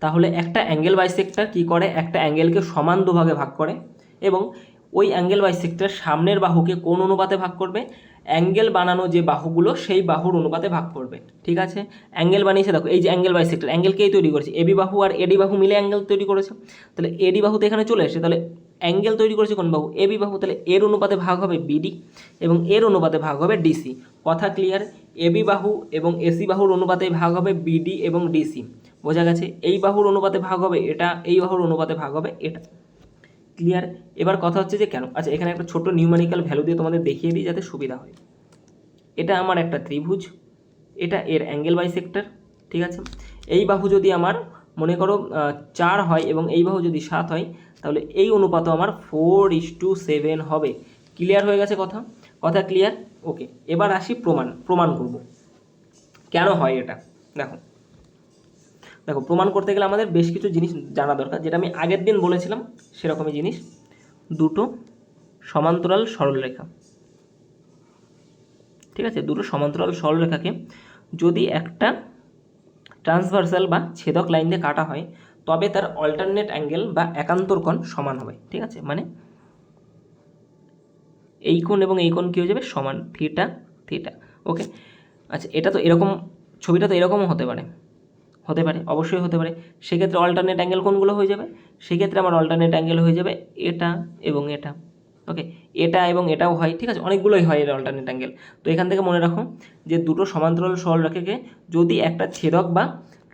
তাহলে একটা অ্যাঙ্গেল বাইসেক্টর কী করে? একটা অ্যাঙ্গেলকে সমান দুভাগে ভাগ করে এবং ওই অ্যাঙ্গেল বাইসেক্টর সামনের বাহুকে কোন অনুপাতে ভাগ করবে? অ্যাঙ্গেল বানানো যে বাহুগুলো সেই বাহুর অনুপাতে ভাগ করবে। ঠিক আছে, অ্যাঙ্গেল বানিয়েছে, দেখো এই যে অ্যাঙ্গেল বাইসেক্টর, অ্যাঙ্গেলকেই তৈরি করেছে, এবি বাহু আর এডি বাহু মিলে অ্যাঙ্গেল তৈরি করেছে। তাহলে এডি বাহু তো এখানে চলে এসেছে, তাহলে অ্যাঙ্গেল তৈরি করেছে কোন বাহু? এবি বাহু। তাহলে এর অনুপাতে ভাগ হবে বিডি এবং এর অনুপাতে ভাগ হবে ডিসি। কথা ক্লিয়ার? এবি বাহু এবং এসি বাহুর অনুপাতে ভাগ হবে বিডি এবং ডিসি। বোঝা গেছে? এই বাহুর অনুপাতে ভাগ হবে এটা, এই বাহুর অনুপাতে ভাগ হবে এটা। ক্লিয়ার? এবার কথা হচ্ছে যে কেন? আচ্ছা, এখানে একটা ছোট নিউমেরিক্যাল ভ্যালু দিয়ে তোমাদের দেখিয়ে দিই যাতে সুবিধা হয়। এটা আমার একটা ত্রিভুজ, এটা এর অ্যাঙ্গেল বাইসেক্টর, ঠিক আছে? এই বাহু যদি আমার মনে করো 4 হয় এবং এই বাহু যদি 7 হয়, তাহলে এই অনুপাতও আমার 4:7 হবে। ক্লিয়ার হয়ে গেছে কথা? কথা ক্লিয়ার? ওকে, এবার আসি প্রমাণ করব কেন হয় এটা। দেখো দেখো প্রমাণ করতে গেলে আমাদের বেশ কিছু জিনিস জানা দরকার, যেটা আমি আগের দিন বলেছিলাম সেরকমই জিনিস। দুটো সমান্তরাল সরলরেখা, ঠিক আছে, দুটো সমান্তরাল সরলরেখাকে যদি একটা ট্রান্সভার্সাল বা ছেদক লাইন দিয়ে কাটা হয়, তবে তার অল্টারনেট অ্যাঙ্গেল বা একান্তর কোণ সমান হবে। ঠিক আছে, মানে এই কোণ এবং এই কোণ কী হয়ে যাবে? সমান, থিটা থিটা। ওকে, আচ্ছা, এটা তো এরকম, ছবিটা তো এরকমও হতে পারে, অবশ্যই হতে পারে। সেক্ষেত্রে অল্টারনেট অ্যাঙ্গেল কোনগুলো হয়ে যাবে? সেক্ষেত্রে আমার অল্টারনেট অ্যাঙ্গেল হয়ে যাবে এটা এবং এটা। ওকে, এটা এবং এটাও হয়, ঠিক আছে, অনেকগুলোই হয় এর অল্টারনেট অ্যাঙ্গেল। তো এখান থেকে মনে রাখো যে দুটো সমান্তরাল সরলরেখাকে যদি একটা ছেদক বা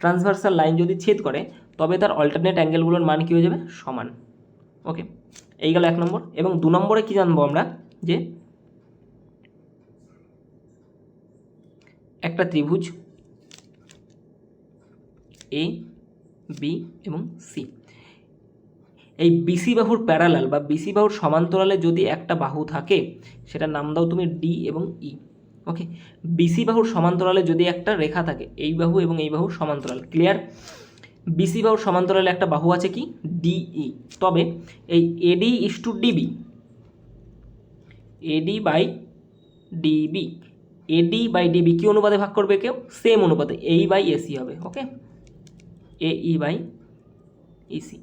ট্রান্সভার্সাল লাইন যদি ছেদ করে, তবে তার অল্টারনেট অ্যাঙ্গেলগুলোর মান কী হয়ে যাবে? সমান। ওকে, এই গেল 1 নম্বর। এবং 2 নম্বরে কী জানবো আমরা? যে একটা ত্রিভুজ এ, বি এবং সি, এই বিসি বাহুর প্যারালাল বা বিসি বাহুর সমান্তরালে যদি একটা বাহু থাকে, সেটার নাম দাও তুমি ডি এবং ই। ওকে, বিসি বাহুর সমান্তরালে যদি একটা রেখা থাকে, এই বাহু এবং এই বাহুর সমান্তরাল, ক্লিয়ার? বিসি বাহুর সমান্তরালে একটা বাহু আছে কি? ডিই। তবে এই AD is to DB, AD by DB, AD by DB কী অনুপাতে ভাগ করবে? কেউ সেম অনুপাতে, এই বাই এসি হবে। ওকে, এই by EC,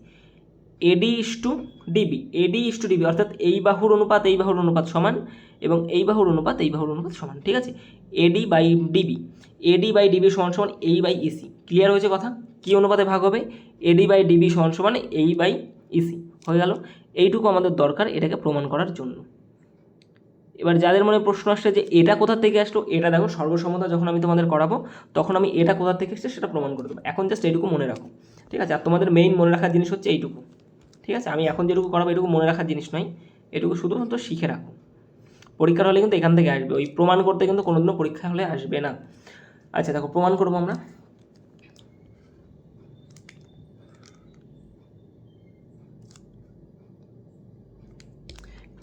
AD is to DB, AD is to DB, অর্থাৎ এই বাহুর অনুপাত এই বাহুর অনুপাত সমান এবং এই বাহুর অনুপাত এই বাহুর অনুপাত সমান। ঠিক আছে, AD by DB, AD by DB সমান সমান এই বাই ইসি। ক্লিয়ার হয়েছে কথা? কী অনুপাতে ভাগ হবে? এডি বাই ডিবি সমান সমান এই বাই ইসি। হয়ে গেল, এইটুকু আমাদের দরকার এটাকে প্রমাণ করার জন্য। এবার যাদের মনে প্রশ্ন আসছে যে এটা কোথা থেকে আসলো, এটা দেখো সর্বসমতা যখন আমি তোমাদের করাবো তখন আমি এটা কোথা থেকে এসছে সেটা প্রমাণ করে দেবো। এখন জাস্ট এইটুকু মনে রাখো, ঠিক আছে? আর তোমাদের মেইন মনে রাখার জিনিস হচ্ছে এইটুকু, ঠিক আছে? আমি এখন যেটুকু করাবো এটুকু মনে রাখার জিনিস নয়, এটুকু শুধুমাত্র শিখে রাখো। পরীক্ষার হলে কিন্তু এখান থেকে আসবে, ওই প্রমাণ করতে কিন্তু কোনোদিনও পরীক্ষা হলে আসবে না। আচ্ছা দেখো, প্রমাণ করবো আমরা।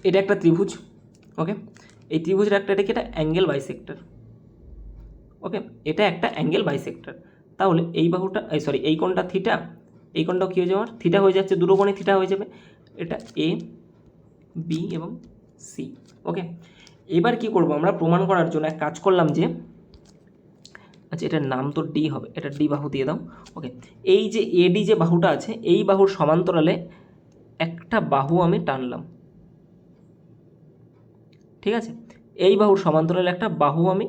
এটা একটা ত্রিভুজ, ওকে, এই ত্রিভুজের এটা কি? এটা অ্যাঙ্গেল বাইসেক্টর। ওকে, এটা একটা অ্যাঙ্গেল বাইসেক্টর। তাহলে এই বাহুটা, এই কোণটা থিটা, এই কোণটাও কী হয়ে যাবে? আমার থিটা হয়ে যাচ্ছে, দুটো কোণে থিটা হয়ে যাবে। এটা এ, বি এবং সি। ওকে, এবার কি করব আমরা? প্রমাণ করার জন্য এক কাজ করলাম যে, আচ্ছা এটার নাম তো ডি হবে, এটা ডি বাহু দিয়ে দাও। ওকে, এই যে এডি যে বাহুটা আছে, এই বাহুর সমান্তরালে একটা বাহু আমি টানলাম, ঠিক আছে? এই বাহুর সমান্তরালে একটা বাহু আমি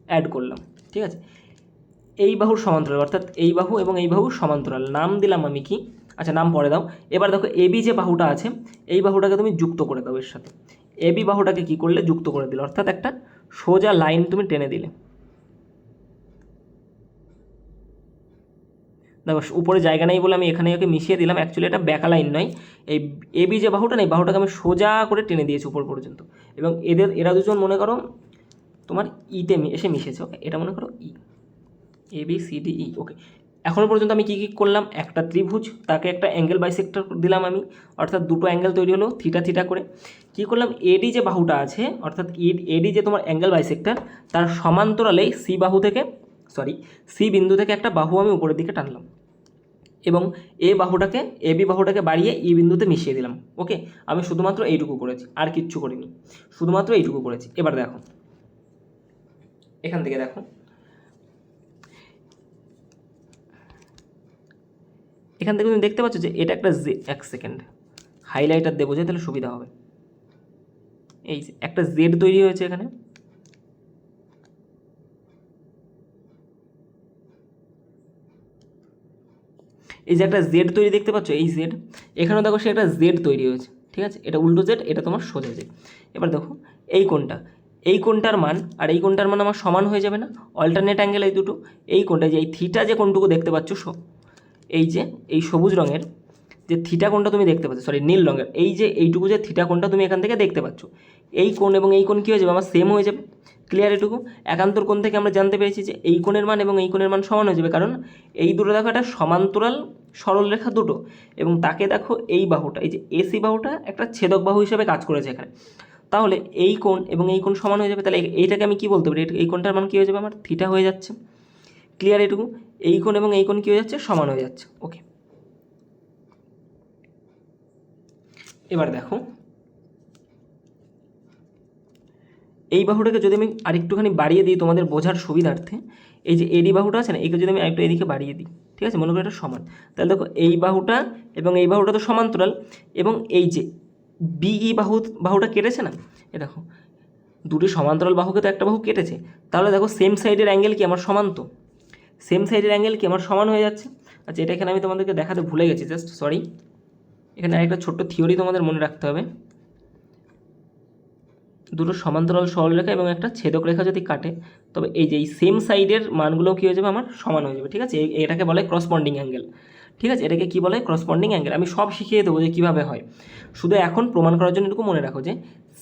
অ্যাড করলাম, ঠিক আছে? এই বাহুর সমান্তরাল, অর্থাৎ এই বাহু এবং এই বাহু সমান্তরাল। নাম দিলাম আমি কি, আচ্ছা নাম পরে দাও। এবার দেখো এবি যে বাহুটা আছে, এই বাহুটাকে তুমি যুক্ত করে দাও এর সাথে। এবি বাহুটাকে কি করলে, যুক্ত করে দিলে, অর্থাৎ একটা সোজা লাইন তুমি টেনে দিলে। দেখো উপরে জায়গা নেই বলে আমি এখানে ওকে মিশিয়ে দিলাম, অ্যাকচুয়ালি এটা ব্যাকা লাইন নয়। এই এবি যে বাহুটা নেই, বাহুটাকে আমি সোজা করে টেনে দিয়েছি উপর পর্যন্ত, এবং এরা দুজন মনে করো তোমার ইতে এসে মিশেছে। ওকে, এটা মনে করো ই, A B C D E. ওকে, এখনও পর্যন্ত আমি কী কী করলাম, একটা ত্রিভুজ, তাকে একটা অ্যাঙ্গেল বাইসেক্টর দিলাম আমি, অর্থাৎ দুটো অ্যাঙ্গেল তৈরি হলো থিটা থিটা করে। কী করলাম, এডি যে বাহুটা আছে, অর্থাৎ এডি যে তোমার অ্যাঙ্গেল বাইসেক্টর, তার সমান্তরালেই সি বাহু থেকে, সি বিন্দু থেকে একটা বাহু আমি উপরের দিকে টানলাম, এবং এবি বাহুটাকে বাড়িয়ে ই বিন্দুতে মিশিয়ে দিলাম। ওকে, আমি শুধুমাত্র এইটুকু করেছি, আর কিচ্ছু করিনি, শুধুমাত্র এইটুকু করেছি। এবার দেখো, এখান থেকে দেখো, এখান থেকে তুমি দেখতে পাচ্ছ যে এটা একটা এক সেকেন্ড হাইলাইটার দেবো যে, তাহলে সুবিধা হবে। এই একটা জেড তৈরি হয়েছে এখানে, এই যে একটা জেড তৈরি দেখতে পাচ্ছ, এই জেড, এখানেও দেখো সে একটা জেড তৈরি হয়েছে। ঠিক আছে, এটা উল্টো জেড, এটা তোমার সোজা জেড। এবার দেখো এই কোণটার মান আর এই কোণটার মান আমার সমান হয়ে যাবে না? অল্টারনেট অ্যাঙ্গেল এই দুটো। এই কোণটা যে এই থিটা যে কোণটুকু দেখতে পাচ্ছ, এই যে এই সবুজ রঙের যে থিটা কোণটা তুমি দেখতে পাচ্ছ, নীল রঙের এই যে এইটুকু যে থিটা কোণটা তুমি এখান থেকে দেখতে পাচ্ছ, এই কোণ এবং এই কোণ কী হয়ে যাবে, আমার সেম হয়ে যাবে। ক্লিয়ার? এটুকু একান্তর কোণ থেকে আমরা জানতে পেরেছি যে এই কোণের মান এবং এই কোণের মান সমান হয়ে যাবে, কারণ এই দুটো দেখো একটা সমান্তরাল সরলরেখা দুটো, এবং তাকে দেখো এই বাহুটা, এই যে এসি বাহুটা একটা ছেদক বাহু হিসেবে কাজ করেছে এখানে। তাহলে এই কোণ এবং এই কোণ সমান হয়ে যাবে, তাহলে এইটাকে আমি কি বলতে পারি, এই কোণটার মান কী হয়ে যাবে, আমার থিটা হয়ে যাচ্ছে। ক্লিয়ার? এটুকু এই কোণ এবং এই কোণ কী হয়ে যাচ্ছে, সমান হয়ে যাচ্ছে। ওকে, এবার দেখো এই বাহুটাকে যদি আমি আরেকটুখানি বাড়িয়ে দিই তোমাদের বোঝার সুবিধার্থে, এই যে এডি বাহুটা আছে না, একে যদি আমি আরেকটু এদিকে বাড়িয়ে দিই, ঠিক আছে, মনে করি এটা সমান, তাহলে দেখো এই বাহুটা এবং এই বাহুটা তো সমান্তরাল, এবং এই যে বিই বাহুটা কেটেছে না, এ দেখো দুটি সমান্তরাল বাহুকে তো একটা বাহু কেটেছে, তাহলে দেখো সেম সাইডের অ্যাঙ্গেল কি আমার সমান, তো সেম সাইডের অ্যাঙ্গেল কি আমার সমান হয়ে যাচ্ছে। আচ্ছা, এটা এখানে আমি তোমাদেরকে দেখাতে ভুলে গেছি, জাস্ট সরি। এখানে আরেকটা ছোট্ট থিওরি তোমাদের মনে রাখতে হবে। দুটো সমান্তরাল সরলরেখা এবং একটা ছেদক রেখা যদি কাটে, তবে এই যে এই সেম সাইডের মানগুলো কী হয়ে যাবে, আমার সমান হয়ে যাবে। ঠিক আছে, এটাকে বলে করসপন্ডিং অ্যাঙ্গেল। ঠিক আছে, এটাকে কী বলে, করসপন্ডিং অ্যাঙ্গেল। আমি সব শিখিয়ে দেবো যে কীভাবে হয়, শুধু এখন প্রমাণ করার জন্য এটুকু মনে রাখো যে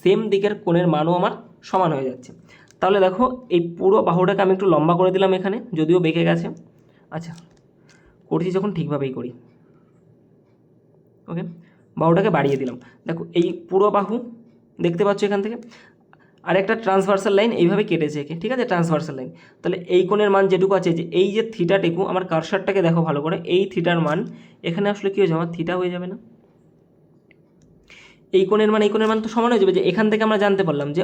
সেম দিকের কোণের মানও আমার সমান হয়ে যাচ্ছে। তাহলে দেখো এই পুরো বাহুটাকে আমি একটু লম্বা করে দিলাম এখানে, যদিও বেঁকে গেছে। আচ্ছা, করছি যখন ঠিকভাবেই করি। ওকে, বাহুটাকে বাড়িয়ে দিলাম। দেখো এই পুরো বাহু দেখতে পাচ্ছ এখান থেকে, আর একটা ট্রান্সভার্সাল লাইন এইভাবে কেটেছে একে। ঠিক আছে, ট্রান্সভার্সাল লাইন। তাহলে এই কোণের মান যেটুকু আছে, যে এই যে থিটাটুকু, আমার কার্সারটাকে দেখো ভালো করে, এই থিটার মান এখানে আসলে কী হয়ে যাবে, আমার থিটা হয়ে যাবে না? এই কোণের মান তো সমান হয়ে যাবে, যে এখান থেকে আমরা জানতে পারলাম যে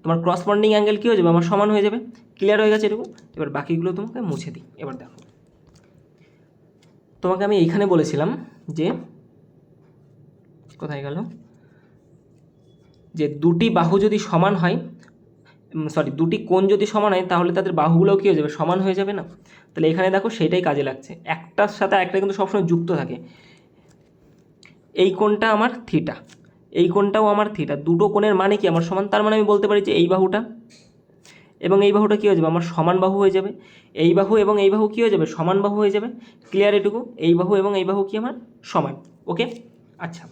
তোমার করসপন্ডিং অ্যাঙ্গেল কী হয়ে যাবে, আমার সমান হয়ে যাবে। ক্লিয়ার হয়ে গেছে এটুকু? এবার বাকিগুলো তোমাকে মুছে দিই। এবার দেখো, তোমাকে আমি এইখানে বলেছিলাম যে, কোথায় গেল, যে দুটি বাহু যদি সমান হয়, দুটি কোণ যদি সমান হয়, তাহলে তাদের বাহুগুলোও কী হয়ে যাবে, সমান হয়ে যাবে না? তাহলে এখানে দেখো সেটাই কাজে লাগছে, একটার সাথে একটা কিন্তু সবসময় যুক্ত থাকে। এই কোণটা আমার থিটা, এই কোণটাও আমার থিটা, দুটো কোণের মানে কি আমার সমান, তার মানে আমি বলতে পারি যে এই বাহুটা এবং এই বাহুটা কী হয়ে যাবে, আমার সমান বাহু হয়ে যাবে। এই বাহু এবং এই বাহু কী হয়ে যাবে, সমান বাহু হয়ে যাবে। ক্লিয়ার? এটুকু এই বাহু এবং এই বাহু কি আমার সমান। ওকে, আচ্ছা,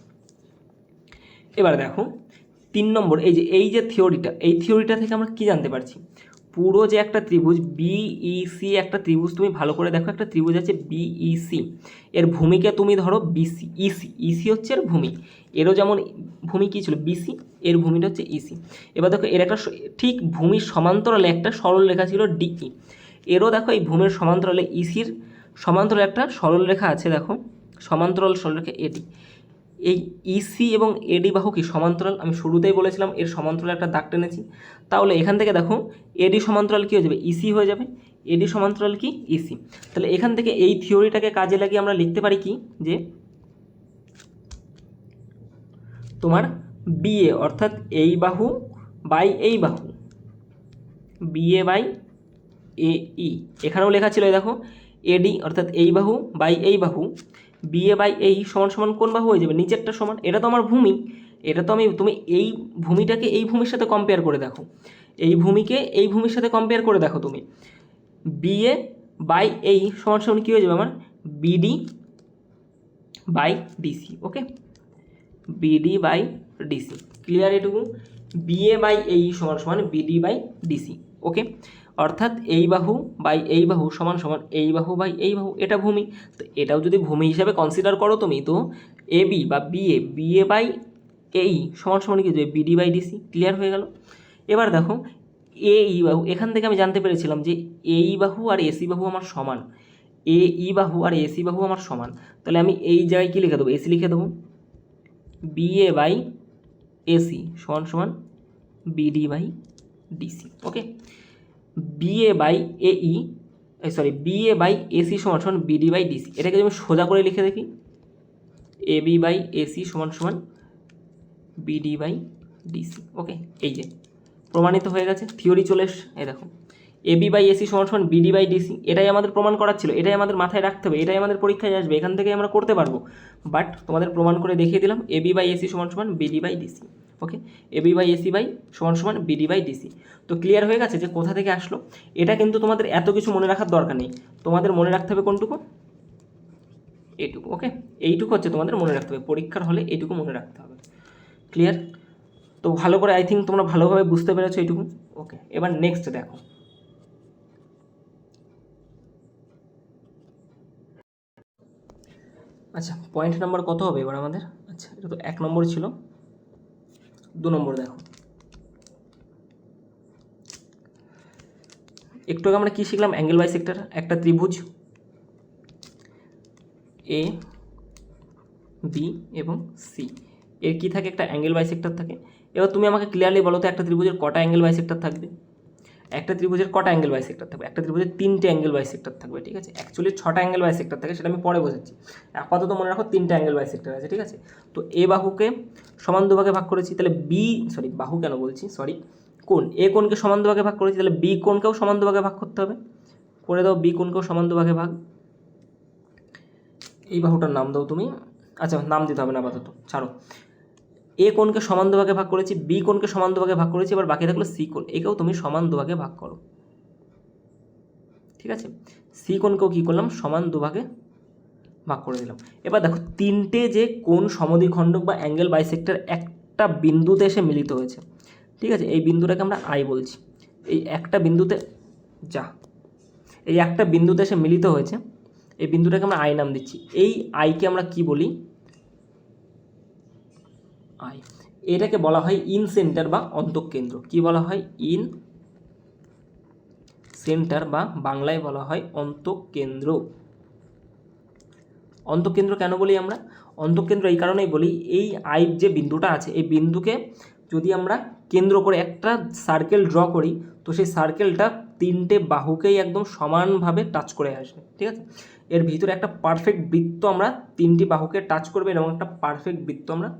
এবার দেখো 3 নম্বর, এই যে থিওরিটা, এই থিওরিটা থেকে আমরা কি জানতে পারছি, পুরো যে একটা ত্রিভুজ বিইসি, একটা ত্রিভুজ তুমি ভালো করে দেখো, একটা ত্রিভুজ আছে বিইসি, এর ভূমিকে তুমি ধরো বিসি, ইসি হচ্ছে এর ভূমি, এরও যেমন ভূমি কী ছিল বিসি, এর ভূমিটা হচ্ছে ইসি। এবার দেখো এর একটা ঠিক ভূমির সমান্তরালে একটা সরল রেখা ছিল ডিই, এরও দেখো এই ভূমির সমান্তরালে ইসির সমান্তরালে একটা সরল রেখা আছে, দেখো সমান্তরাল সরলরেখা এডি। এই ইসি এবং এডি বাহু কি সমান্তরাল, আমি শুরুতেই বলেছিলাম এর সমান্তরাল একটা দাগ টেনেছি। তাহলে এখান থেকে দেখো এডি সমান্তরাল কী হয়ে যাবে, ইসি হয়ে যাবে। এডি সমান্তরাল কি, ইসি। তাহলে এখান থেকে এই থিওরিটাকে কাজে লাগিয়ে আমরা লিখতে পারি কি, যে তোমার বিএ অর্থাৎ এই বাহু বাই এই বাহু, বিএ বাই এ ই, এখানেও লেখা ছিল এই দেখো এডি অর্থাৎ এই বাহু বাই এই বাহু, বিএ বাই এই সমান সমান কোন বাহু হয়ে যাবে, নিচেরটা সমান, এটা তো আমার ভূমি, এটা তো তুমি এই ভূমিটাকে এই ভূমির সাথে কম্পেয়ার করে দেখো, এই ভূমিকে এই ভূমির সাথে কম্পেয়ার করে দেখো তুমি, বিএ বাই এই সমান সমান কী হয়ে যাবে আমার, BD by DC. Okay, BD by DC, clear এটুকু, বিএ বাই এই সমান সমান বিডি বাই ডিসি। ওকে, অর্থাৎ এই বাহু বাই এই বাহু সমান সমান এই বাহু বাই এই বাহু, এটা ভূমি, তো এটাও যদি ভূমি হিসাবে কনসিডার করো তুমি, তো এ বি বা বিএ বাই এই সমান সমান কি দেবে, বিডি বাই ডিসি। ক্লিয়ার হয়ে গেল। এবার দেখো এই বাহু, এখান থেকে আমি জানতে পেরেছিলাম যে এই বাহু আর এসি বাহু আমার সমান, ই বাহু আর এসি বাহু আমার সমান, তাহলে আমি এই জায়গায় কী লিখে দেবো, এসি লিখে দেবো, বিএ বাই এসি সমান সমান BD by DC. Okay, BA by এই বিএ বাই এসি সমান সমান বিডি বাই ডিসি, এটাকে যদি আমি সোজা করে লিখে দেখি, এ বি বাই এসি সমান সমান বিডি বাই ডিসি। ওকে, এই যে প্রমাণিত হয়ে গেছে, থিওরি চলে এসছে। এই দেখো এ বি বাই এসি সমান সমান বিডি বাই ডিসি, এটাই আমাদের প্রমাণ করার ছিল, এটাই আমাদের মাথায় রাখতে হবে, এটাই আমাদের পরীক্ষায় আসবে, এখান থেকে আমরা করতে পারবো, বাট তোমাদের প্রমাণ করে দেখিয়ে দিলাম এ বি বাই এসি সমান সমান BD by DC. Okay, A B by AC by সমান সমান বিডি বাই ডিসি। তো ক্লিয়ার হয়ে গেছে যে কোথা থেকে আসলো। এটা কিন্তু তোমাদের এত কিছু মনে রাখার দরকার নেই, তোমাদের মনে রাখতে হবে কোনটুকু, এইটুকু। ওকে, এইটুকু হচ্ছে তোমাদের মনে রাখতে হবে, পরীক্ষার হলে এইটুকু মনে রাখতে হবে। ক্লিয়ার? তো ভালো করে আই থিঙ্ক তোমরা ভালোভাবে বুঝতে পেরেছো এইটুকু। ওকে, এবার নেক্সট দেখো, আচ্ছা পয়েন্ট নাম্বার কত হবে এবার আমাদের, আচ্ছা এটা তো 1 নম্বর ছিল, 2 নম্বর দেখো। একটু আগে আমরা কী শিখলাম, অ্যাঙ্গেল বাইসেক্টর, একটা ত্রিভুজ এ বি এবং সি এর কী থাকে, একটা অ্যাঙ্গেল বাইসেক্টর থাকে। এবার তুমি আমাকে ক্লিয়ারলি বলো তো একটা ত্রিভুজের কটা অ্যাঙ্গেল বাইসেক্টর থাকবে, একটা ত্রিভুজের কটা অ্যাঙ্গেল বাইসেক্টর থাকবে, একটা ত্রিভুজের 3টে অ্যাঙ্গেল বাইসেক্টর থাকবে। ঠিক আছে, অ্যাকচুয়ালি 6টা অ্যাঙ্গেল বাইসেক্টর থাকে, সেটা আমি পরে বোঝাচ্ছি, আপাতত মনে রাখো 3টে অ্যাঙ্গেল বাইসেক্টর আছে। ঠিক আছে, তো এ বাহুকে সমান দুভাগে ভাগ করেছি, তাহলে বাহু কেন বলছি, কোণ, এ কোণকে সমান দুভাগে ভাগ করেছি, তাহলে বি কোণকেও সমান দুভাগে ভাগ করতে হবে, করে দাও বি কোণকেও সমান দুভাগে ভাগ। এই বাহুটার নাম দাও তুমি, আচ্ছা নাম দিতে হবে না আপাতত, ছাড়ো। এ কোণকে সমান দুভাগে ভাগ করেছি, বি কোণকে সমান দুভাগে ভাগ করেছি, এবার বাকি থাকলো সি কোণ, একেও তুমি সমান দুভাগে ভাগ করো। ঠিক আছে, সি কোণকেও কী করলাম, সমান দুভাগে ভাগ করে দিলাম। এবার দেখো 3টে যে কোণ সমদ্বিখণ্ডক বা অ্যাঙ্গেল বাইসেক্টর একটা বিন্দুতে এসে মিলিত হয়েছে। ঠিক আছে, এই বিন্দুটাকে আমরা আই বলছি, এই একটা বিন্দুতে এই একটা বিন্দুতে এসে মিলিত হয়েছে, এই বিন্দুটাকে আমরা আই নাম দিচ্ছি। এই আইকে আমরা কি বলি, আই, এটাকে বলা হয় ইন সেন্টার বা অন্তঃকেন্দ্র। কি বলা হয়, ইন সেন্টার বা বাংলায় বলা হয় অন্তঃকেন্দ্র। অন্তঃকেন্দ্র কেন বলি আমরা, অন্তঃকেন্দ্র এই কারণেই বলি, এই আই যে বিন্দুটা আছে, এই বিন্দুকে যদি আমরা কেন্দ্র করে একটা সার্কেল ড্র করি, তো সেই সার্কেলটা 3টে বাহুকেই একদম সমানভাবে টাচ করে আসবে। ঠিক আছে, এর ভিতরে একটা পারফেক্ট বৃত্ত আমরা 3টি বাহুকে টাচ করবে এবং একটা পারফেক্ট বৃত্ত আমরা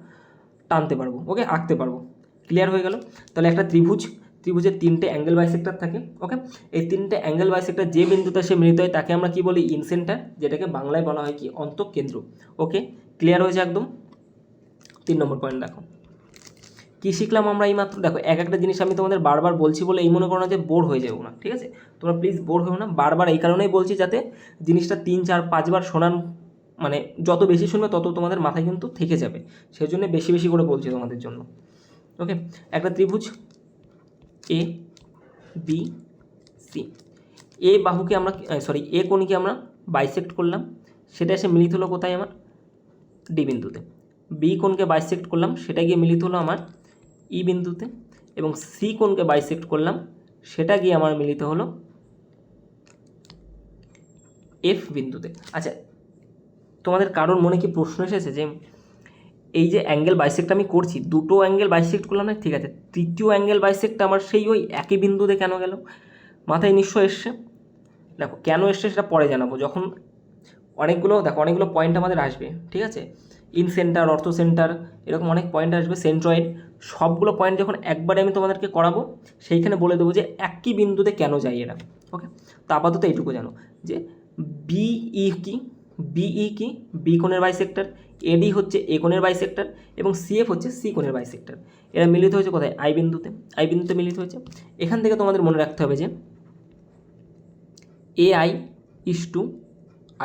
টানতে পারবো। ওকে, আঁকতে পারবো। ক্লিয়ার হয়ে গেল? তাহলে একটা ত্রিভুজের 3টে অ্যাঙ্গেল বাইসেক্টর থাকে। ওকে, এই 3টে অ্যাঙ্গেল বাইসেক্টর যে বিন্দুতে সে মিলিত হয় তাকে আমরা কি বলি, ইন সেন্টার, যেটাকে বাংলায় বলা হয় কি, অন্তঃকেন্দ্র। ওকে, ক্লিয়ার হয়েছে একদম। 3 নম্বর পয়েন্ট দেখো, কী শিখলাম আমরা এই মাত্র। দেখো একটা জিনিস আমি তোমাদের বারবার বলছি বলে এই মনে করো না যে বোর হয়ে যাবো না। ঠিক আছে, তোমরা প্লিজ বোর হও না, বারবার এই কারণেই বলছি যাতে জিনিসটা 3, 4, 5 বার শোনান, মানে যত বেশি শুনবে তত তোমাদের মাথায় কিন্তু থেকে যাবে, সেই জন্য বেশি বেশি করে বলছি তোমাদের জন্য। ওকে, একটা ত্রিভুজ এ বি সি, এ বাহুকে আমরা এ কোণকে আমরা বাইসেক্ট করলাম, সেটা এসে মিলিত হলো কোথায়, আমার ডি বিন্দুতে। বি কোণকে বাইসেক্ট করলাম, সেটা গিয়ে মিলিত হলো আমার ই বিন্দুতে, এবং সি কোণকে বাইসেক্ট করলাম, সেটা গিয়ে আমার মিলিত হলো এফ বিন্দুতে। আচ্ছা, তোমাদের কারোর মনে কি প্রশ্ন এসেছে যে এই যে অ্যাঙ্গেল বাইসেক্ট আমি করছি, 2টো অ্যাঙ্গেল বাইসেক্ট করলাম না, ঠিক আছে, তৃতীয় অ্যাঙ্গেল বাইসেক্ট আমার সেই ওই একই বিন্দুতে কেন গেল, মাথায় নিশ্চয় এসছে। দেখো কেন এসছে সেটা পরে জানাবো, যখন অনেকগুলো পয়েন্ট আমাদের আসবে। ঠিক আছে, ইন সেন্টার, অর্থো সেন্টার, এরকম অনেক পয়েন্ট আসবে, সেন্ট্রয়েড। সবগুলো পয়েন্ট যখন একবারে আমি তোমাদেরকে করাবো সেইখানে বলে দেবো যে একই বিন্দুতে কেন যায় এরা। ওকে, তো আপাতত এইটুকু জানো যে বিই কি, বিই কি বি কোণের বাইসেক্টর, এডি হচ্ছে এ কোণের বাইসেক্টর এবং সিএফ হচ্ছে সি কোণের বাইসেক্টর। এরা মিলিত হয়েছে কোথায়? আই বিন্দুতে, আই বিন্দুতে মিলিত হয়েছে। এখান থেকে তোমাদের মনে রাখতে হবে যে A I is to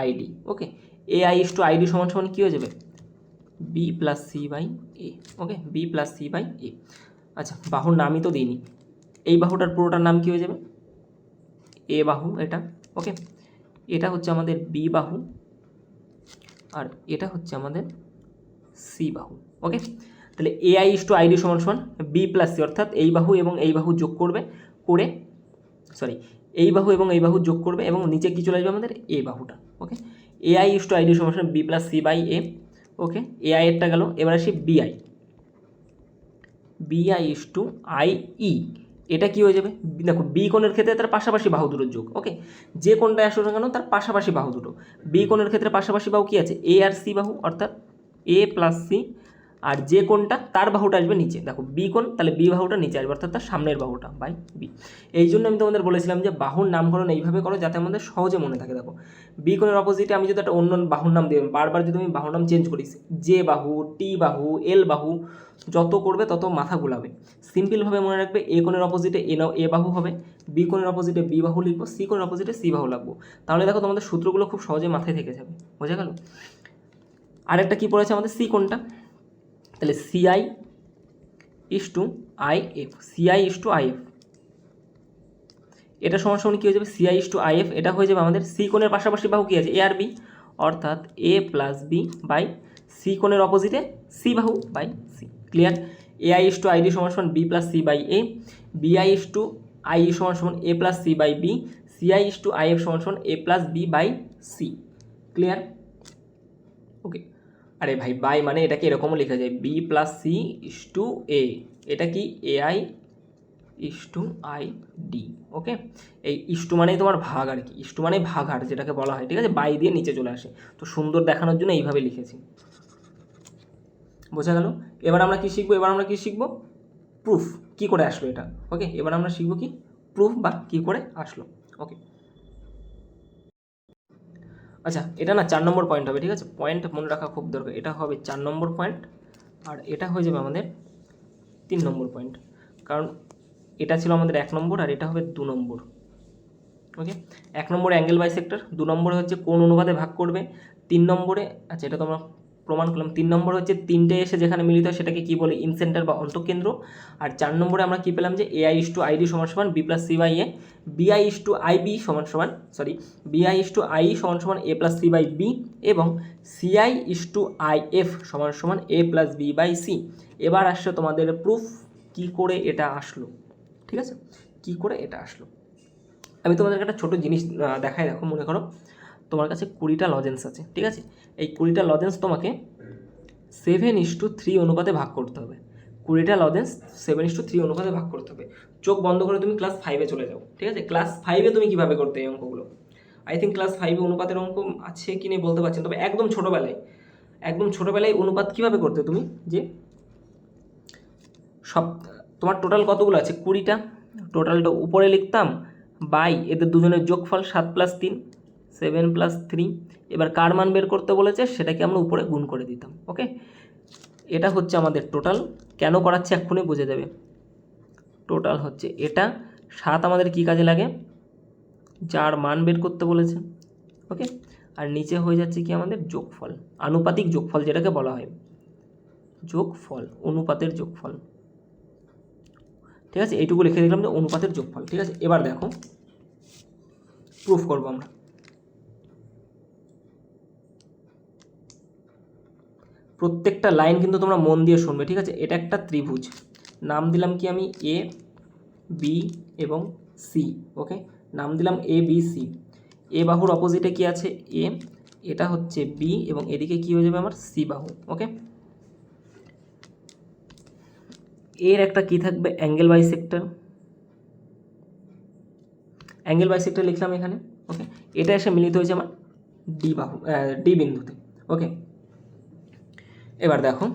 ID. Okay, A I is to ID সমান সমান কী হয়ে যাবে? B plus C by A. Okay, B plus C by A. আচ্ছা, বাহুর নামই তো দিইনি, এই বাহুটার পুরোটার নাম কী হয়ে যাবে? এ বাহু এটা। ওকে, এটা হচ্ছে আমাদের বি বাহু আর এটা হচ্ছে আমাদের সি বাহু। ওকে, তাহলে A I is to ID সমান সমান বি প্লাস সি, অর্থাৎ এই বাহু এবং এই বাহু যোগ করবে, করে এই বাহু এবং এই বাহু যোগ করবে এবং নিচে কী চলে আসবে আমাদের? এ বাহুটা। Okay, A I is to ID সমান সমান B plus C by A. Okay, A I এরটা গেল, এবার আসি বিআই, বিআই ইস টু আই ই। এটা কী হয়ে যাবে? দেখো, বি কোণের ক্ষেত্রে তার পাশাপাশি বাহু দুটোর যোগ। ওকে, যে কোণটা আসুক না কেন তার পাশাপাশি বাহু দুটো। বি কোণের ক্ষেত্রে পাশাপাশি বাহু কী আছে? এ আর সি বাহু, অর্থাৎ এ প্লাস সি। আর যে কোণটা তার বাহুটা আসবে নিচে, দেখো বি কোণ, তাহলে বি বাহুটা নিচে আসবে, অর্থাৎ তার সামনের বাহুটা বাই বি। এই জন্য আমি তোমাদের বলেছিলাম যে বাহুর নামকরণ এইভাবে করো যাতে আমাদের সহজে মনে থাকে। দেখো, বি কোণের অপোজিটে আমি যদি একটা অন্য বাহুর নাম দিই, বারবার যদি আমি বাহুর নাম চেঞ্জ করি, জে বাহু, টি বাহু, এল বাহু, যত করবে তত মাথা গুলাবে। সিম্পলভাবে মনে রাখবে, এ কোণের অপোজিটে এ বাহু হবে, বি কোণের অপোজিটে বি বাহু লিখবো, সি কোণের অপোজিটে সি বাহু লাগবো। তাহলে দেখো তোমাদের সূত্রগুলো খুব সহজে মাথায় থেকে যাবে। বোঝা গেল? আরেকটা কী পড়েছে আমাদের? সি কোণটা, তাহলে CI is to I F, CI is to I F, এটা সমান সমান কী হয়ে যাবে? CI is to I F. এটা হয়ে যাবে আমাদের সি কোণের পাশাপাশি বাহু কী আছে? এ আর বি, অর্থাৎ A plus B by C কোণের অপোজিটে সি বাহু by C. Clear? A I is to ID সমান সমান B plus C by A, BI is to I সমান সমান A plus C by B, CI is to I F সমান সমান A plus B by C. Clear? Okay, আরে ভাই, বাই মানে এটাকে এরকমও লেখা যায়, B plus C is to A. এটা কি? এ I is to I D. Okay, এই ইস্টু মানেই তোমার ভাগ আর কি, ইস্টু মানে ভাগার যেটাকে বলা হয়। ঠিক আছে, বাই দিয়ে নিচে চলে আসে, তো সুন্দর দেখানোর জন্য এইভাবে লিখেছি। বোঝা গেল? এবার আমরা কি শিখবো? প্রুফ কি করে আসলো এটা। ওকে, এবার আমরা শিখবো কি? প্রুফ বা কি করে আসলো। ওকে, আচ্ছা, এটা না 4 নম্বর পয়েন্ট হবে। ঠিক আছে, পয়েন্ট মনে রাখা খুব দরকার। এটা হবে 4 নম্বর পয়েন্ট আর এটা হয়ে যাবে আমাদের 3 নম্বর পয়েন্ট, কারণ এটা ছিল আমাদের 1 নম্বর আর এটা হবে 2 নম্বর। ওকে, 1 নম্বরে অ্যাঙ্গেল বাইসেক্টর, 2 নম্বরে হচ্ছে কোন অনুপাতে ভাগ করবে, 3 নম্বরে, আচ্ছা এটা তো আমরা প্রমাণ করলাম, 3 নম্বর হচ্ছে তিনটে এসে যেখানে মিলিত হয় সেটাকে কী বলে? ইনসেন্টার বা অন্তঃকেন্দ্র। আর 4 নম্বরে আমরা কী পেলাম? যে A I is to ID সমান সমান B plus C by A, BI is to I B সমান সমান বিআই ইস টু আই সমান সমান A plus C by B এবং CI is to I F সমান সমান A plus B by C. এবার আসছে তোমাদের প্রুফ, কি করে এটা আসলো। ঠিক আছে, কি করে এটা আসলো আমি তোমাদেরকে একটা ছোটো জিনিস দেখাই। দেখো, মনে করো তোমার কাছে 20টা লজেন্স আছে। ঠিক আছে, এই 20টা লজেন্স তোমাকে 7:3 অনুপাতে ভাগ করতে হবে। 20টা লজেন্স 7:3 অনুপাতে ভাগ করতে হবে। চোখ বন্ধ করে তুমি ক্লাস 5-এ চলে যাও। ঠিক আছে, ক্লাস 5-এ তুমি কীভাবে করতে এই অঙ্কগুলো? আই থিঙ্ক ক্লাস 5-এ অনুপাতের অঙ্ক আছে কি নেই বলতে পারছেন, তবে একদম ছোটোবেলায় অনুপাত কীভাবে করতে তুমি? যে সব তোমার টোটাল কতগুলো আছে? 20টা, টোটালটা উপরে লিখতাম বাই এদের দুজনের যোগফল 7 + 3, 7 + 3। এবার কার মান বের করতে বলেছে সেটাকে আমরা উপরে গুণ করে দিতাম। ওকে, এটা হচ্ছে আমাদের টোটাল। কেন করাচ্ছে এক্ষুনি বুঝে যাবে। টোটাল হচ্ছে এটা। 7 আমাদের কি কাজে লাগে? যার মান বের করতে বলেছে। ওকে, আর নিচে হয়ে যাচ্ছে কি আমাদের যোগফল, আনুপাতিক যোগফল যেটাকে বলা হয়, যোগফল, অনুপাতের যোগফল। ঠিক আছে, এইটুকু লিখে দিলাম যে অনুপাতের যোগফল। ঠিক আছে, এবার দেখো প্রুফ করবো আমরা। প্রত্যেকটা লাইন কিন্তু তোমরা মন দিয়ে শুনবে। ঠিক আছে, এটা একটা ত্রিভুজ, নাম দিলাম কি আমি? এ বি এবং সি। ওকে, নাম দিলাম এ বি সি। এ বাহুর অপোজিটে কি আছে? এ, এটা হচ্ছে বি এবং এদিকে কি হয়ে যাবে আমার? সি বাহু। ওকে, এর একটা কি থাকবে? Angle bisector. অ্যাঙ্গেল বাইসেক্টর লিখলাম এখানে। ওকে, এটা এসে মিলিত হয়েছে আমার ডি বাহু, ডি বিন্দুতে। ওকে, এবার দেখো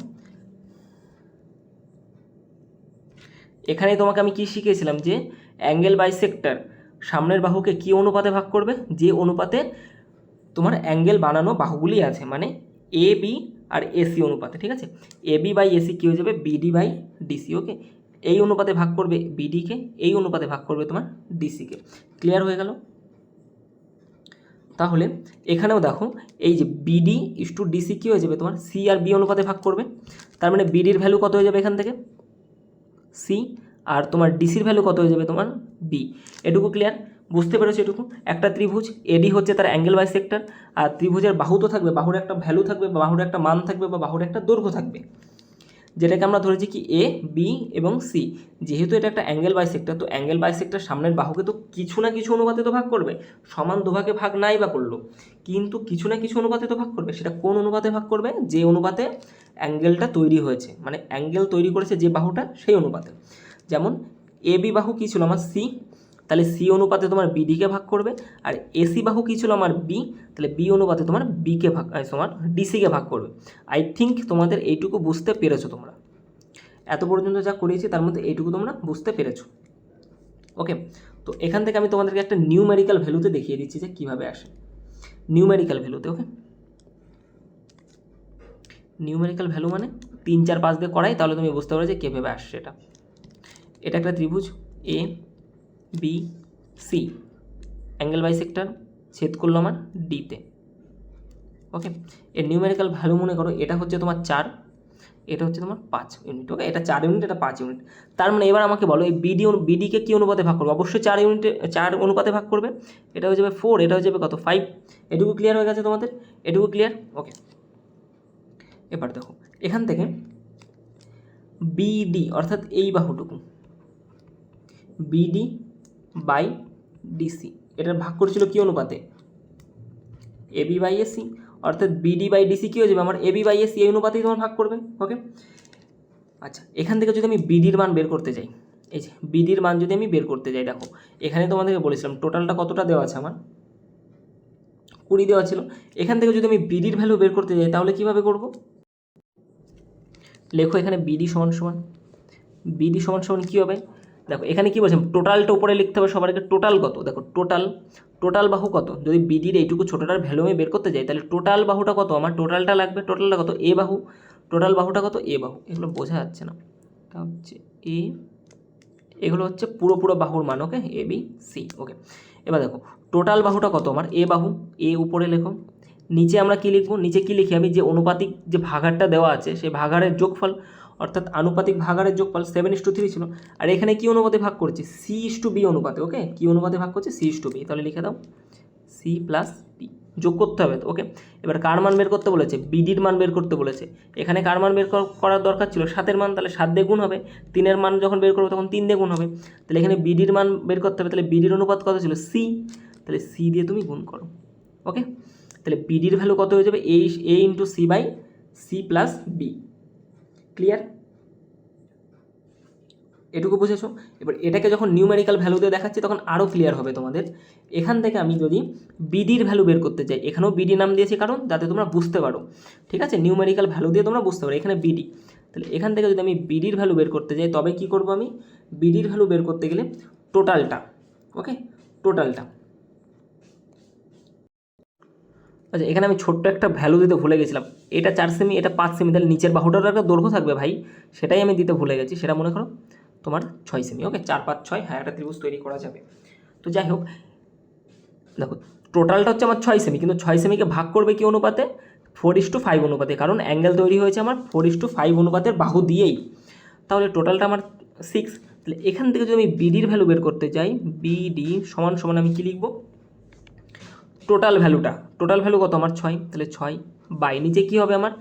এখানে তোমাকে আমি কি শিখিয়েছিলাম যে অ্যাঙ্গেল বাইসেক্টর সামনের বাহুকে কি অনুপাতে ভাগ করবে, যে অনুপাতে তোমার অ্যাঙ্গেল বানানো বাহুগুলি আছে, মানে এ বি আর এসি অনুপাতে। ঠিক আছে, এ বি বাই এসি কী হয়ে যাবে, বিডি বাই ডিসি। ওকে, এই অনুপাতে ভাগ করবে বিডিকে, এই অনুপাতে ভাগ করবে তোমার ডিসিকে। ক্লিয়ার হয়ে গেল? তাহলে এখানেও দেখো এই যে বিডি ইস টু ডিসি কী হয়ে যাবে তোমার সি আর বি অনুপাতে ভাগ করবে। তার মানে বিডির ভ্যালু কত হয়ে যাবে এখান থেকে, সি, আর তোমার ডিসির ভ্যালু কত হয়ে যাবে তোমার বি। এটুকু ক্লিয়ার? বুঝতে পেরেছো এটুকু? একটা ত্রিভুজ এডি হচ্ছে তার অ্যাঙ্গেল বাইসেক্টর, আর ত্রিভুজের বাহু তো থাকবে, বাহুর একটা ভ্যালু থাকবে, বা বাহুর একটা মান থাকবে, বা বাহুর একটা দৈর্ঘ্য থাকবে, যেটাকে আমরা ধরেছি কি এ বি এবং সি। যেহেতু এটা একটা অ্যাঙ্গেল বাইসেক্টর, তো অ্যাঙ্গেল বাইসেক্টর সামনের বাহুকে তো কিছু না কিছু অনুপাতে তো ভাগ করবে, সমান দুভাগে ভাগ নাই বা করলো, কিন্তু কিছু না কিছু অনুপাতে তো ভাগ করবে। সেটা কোন অনুপাতে ভাগ করবে, যে অনুপাতে অ্যাঙ্গেলটা তৈরি হয়েছে, মানে অ্যাঙ্গেল তৈরি করেছে যে বাহুটা, সেই অনুপাতে। যেমন এ বি বাহু কী ছিল আমার সি, তাহলে সি অনুপাতে তোমার বিডিকে ভাগ করবে, আর এসি বাহু কী ছিল আমার বি, তাহলে বি অনুপাতে তোমার বিকে ভাগ, তোমার ডিসিকে ভাগ করবে। আই থিঙ্ক তোমাদের এইটুকু বুঝতে পেরেছো তোমরা, এত পর্যন্ত যা করিয়েছি তার মধ্যে এইটুকু তোমরা বুঝতে পেরেছো। ওকে, তো এখান থেকে আমি তোমাদেরকে একটা নিউমেরিক্যাল ভ্যালুতে দেখিয়ে দিচ্ছি যে কীভাবে আসে, নিউমেরিক্যাল ভ্যালুতে। ওকে, নিউমেরিক্যাল ভ্যালু মানে 3 4 5 দিয়ে করাই, তাহলে তুমি বুঝতে পারো যে কীভাবে আসছে এটা। এটা একটা ত্রিভুজ A B C, angle bisector, ছেদ করলো আমার ডিতে। ওকে, এর নিউমেরিক্যাল ভ্যালু মনে করো এটা হচ্ছে তোমার 4, এটা হচ্ছে তোমার 5 ইউনিট। ওকে, এটা 4 ইউনিট, এটা 5 ইউনিট। তার মানে এবার আমাকে বলো এই বিডিকে কী অনুপাতে ভাগ করবে, অবশ্যই 4 ইউনিটে 4 অনুপাতে ভাগ করবে। এটা হয়ে যাবে 4, এটা হয়ে যাবে কত 5। এটুকু ক্লিয়ার হয়ে গেছে তোমাদের? এটুকু ক্লিয়ার? ওকে, এবার দেখো এখান থেকে বিডি অর্থাৎ এই বাহুটুকু, বিডি বাই ডিসি, এটার ভাগ করেছিল কী অনুপাতে, এবি বাই এসি, অর্থাৎ বিডি বাই ডিসি কী হয়ে যাবে আমার এবি বাই এসি, এই অনুপাতেই তোমার ভাগ করবে। ওকে, আচ্ছা এখান থেকে যদি আমি বিডির মান বের করতে যাই, এই যে বিডির মান যদি আমি বের করতে যাই, দেখো এখানে তোমাদেরকে বলেছিলাম টোটালটা কতটা দেওয়া আছে আমার, 20 দেওয়া ছিল। এখান থেকে যদি আমি বিডির ভ্যালু বের করতে যাই তাহলে কীভাবে করব, লেখো এখানে বিডি সমান সমান, বিডি সমান সমান কী হবে, দেখো এখানে কী বলছেন, টোটালটা উপরে লিখতে হবে সবার আগে। টোটাল কত, দেখো টোটাল বাহু কত, যদি বিডির এইটুকু ছোটোটার ভ্যালু আমি বের করতে যাই তাহলে টোটাল বাহুটা কত আমার, টোটালটা লাগবে, টোটালটা কত এ বাহু, টোটাল বাহুটা কত এ বাহু, এগুলো বোঝা যাচ্ছে না, এটা হচ্ছে এ, এগুলো হচ্ছে পুরো বাহুর মান। ওকে, এ বি সি। ওকে, এবার দেখো টোটাল বাহুটা কত আমার এ বাহু, এ উপরে লেখো, নিচে আমরা কি লিখবো, নিচে কি লিখি আমি, যে অনুপাতিক যে ভাগারটা দেওয়া আছে সেই ভাগারের যোগফল, অর্থাৎ আনুপাতিক ভাগারের যোগফল 7:3 ছিল। আর এখানে কি অনুপাতে ভাগ করছে, C/B অনুপাতে। ওকে, কি অনুপাতে ভাগ করছে, C/B, তাহলে লিখে দাও সি প্লাস বি, যোগ করতে হবে তো। ওকে, এবার কার মান বের করতে বলেছে, বিডির মান বের করতে বলেছে। এখানে কার মান বের করার দরকার ছিল, 7-এর মান, তাহলে 7 দিয়ে গুণ হবে। 3-এর মান যখন বের করবো তখন 3 দিয়ে গুণ হবে, তাহলে এখানে বিডির মান বের করতে হবে, তাহলে বিডির অনুপাত কত ছিল সি, তাহলে সি দিয়ে তুমি গুণ করো। ওকে, তাহলে বিডির ভ্যালু কত হয়ে যাবে, A into C by C plus B. Clear? এটুকু বুঝেছো? এবার এটাকে যখন নিউমেরিক্যাল ভ্যালু দিয়ে দেখাচ্ছি তখন আরও ক্লিয়ার হবে তোমাদের। এখান থেকে আমি যদি বিডির ভ্যালু বের করতে চাই, এখানেও বিডি নাম দিয়েছি কারণ যাতে তোমরা বুঝতে পারো, ঠিক আছে, নিউমেরিক্যাল ভ্যালু দিয়ে তোমরা বুঝতে পারো, এখানে বিডি। তাহলে এখান থেকে যদি আমি বিডির ভ্যালু বের করতে যাই তবে কি করব, আমি বিডির ভ্যালু বের করতে গেলে টোটালটা, ওকে, টোটালটা, আচ্ছা এখানে আমি ছোট্ট একটা ভ্যালু দিতে ভুলে গেছিলাম, এটা 4 সেমি, এটা 5 সেমি, তাহলে নিচের বাহুটারও একটা দৈর্ঘ্য থাকবে ভাই, সেটাই আমি দিতে ভুলে গেছি, সেটা মনে করো তোমার 6 সেমি। ওকে, 4 5 6, হ্যাঁ একটা ত্রিভুজ তৈরি করা যাবে। তো যাই হোক, দেখো টোটালটা হচ্ছে আমার 6 সেমি, কিন্তু 6 সেমিকে ভাগ করবে কি অনুপাতে, 4:5 অনুপাতে, কারণ অ্যাঙ্গেল তৈরি হয়েছে আমার 4:5 অনুপাতের বাহু দিয়েই। তাহলে টোটালটা আমার 6। তাহলে এখান থেকে যদি আমি বিডির ভ্যালু বের করতে যাই, বিডি সমান সমান আমি কী লিখবো, টোটাল ভ্যালু কত আমার 6, তাহলে 6 বাই নিচে কী হবে আমার,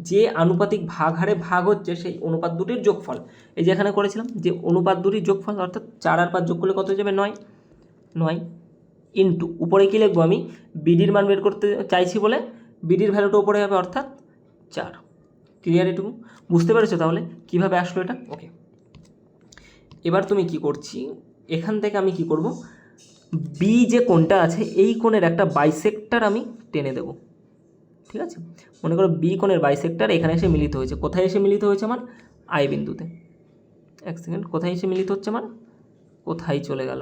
যে আনুপাতিক ভাগ হারে ভাগ হচ্ছে সেই অনুপাত দুটির যোগফল, এই যে এখানে করেছিলাম যে অনুপাত দুটির যোগফল, অর্থাৎ 4 আর 5 যোগ করলে কত হয়ে যাবে 9 ইন্টু উপরে কী লিখবো, আমি বিডির মান বের করতে চাইছি বলে বিডির ভ্যালুটা উপরে হবে, অর্থাৎ 4। ক্লিয়ার? এটুকু বুঝতে পেরেছো তাহলে কীভাবে আসলো এটা? ওকে, এবার তুমি কি করছি, এখান থেকে আমি কি করব, বি যে কোণটা আছে এই কোণের একটা বাইসেক্টর আমি টেনে দেব। ঠিক আছে, মনে করো বি কোণের বাইসেক্টর এখানে এসে মিলিত হয়েছে, কোথায় এসে মিলিত হয়েছে আমার আই বিন্দুতে। এক সেকেন্ড, কোথায় এসে মিলিত হচ্ছে আমার, কোথায় চলে গেল,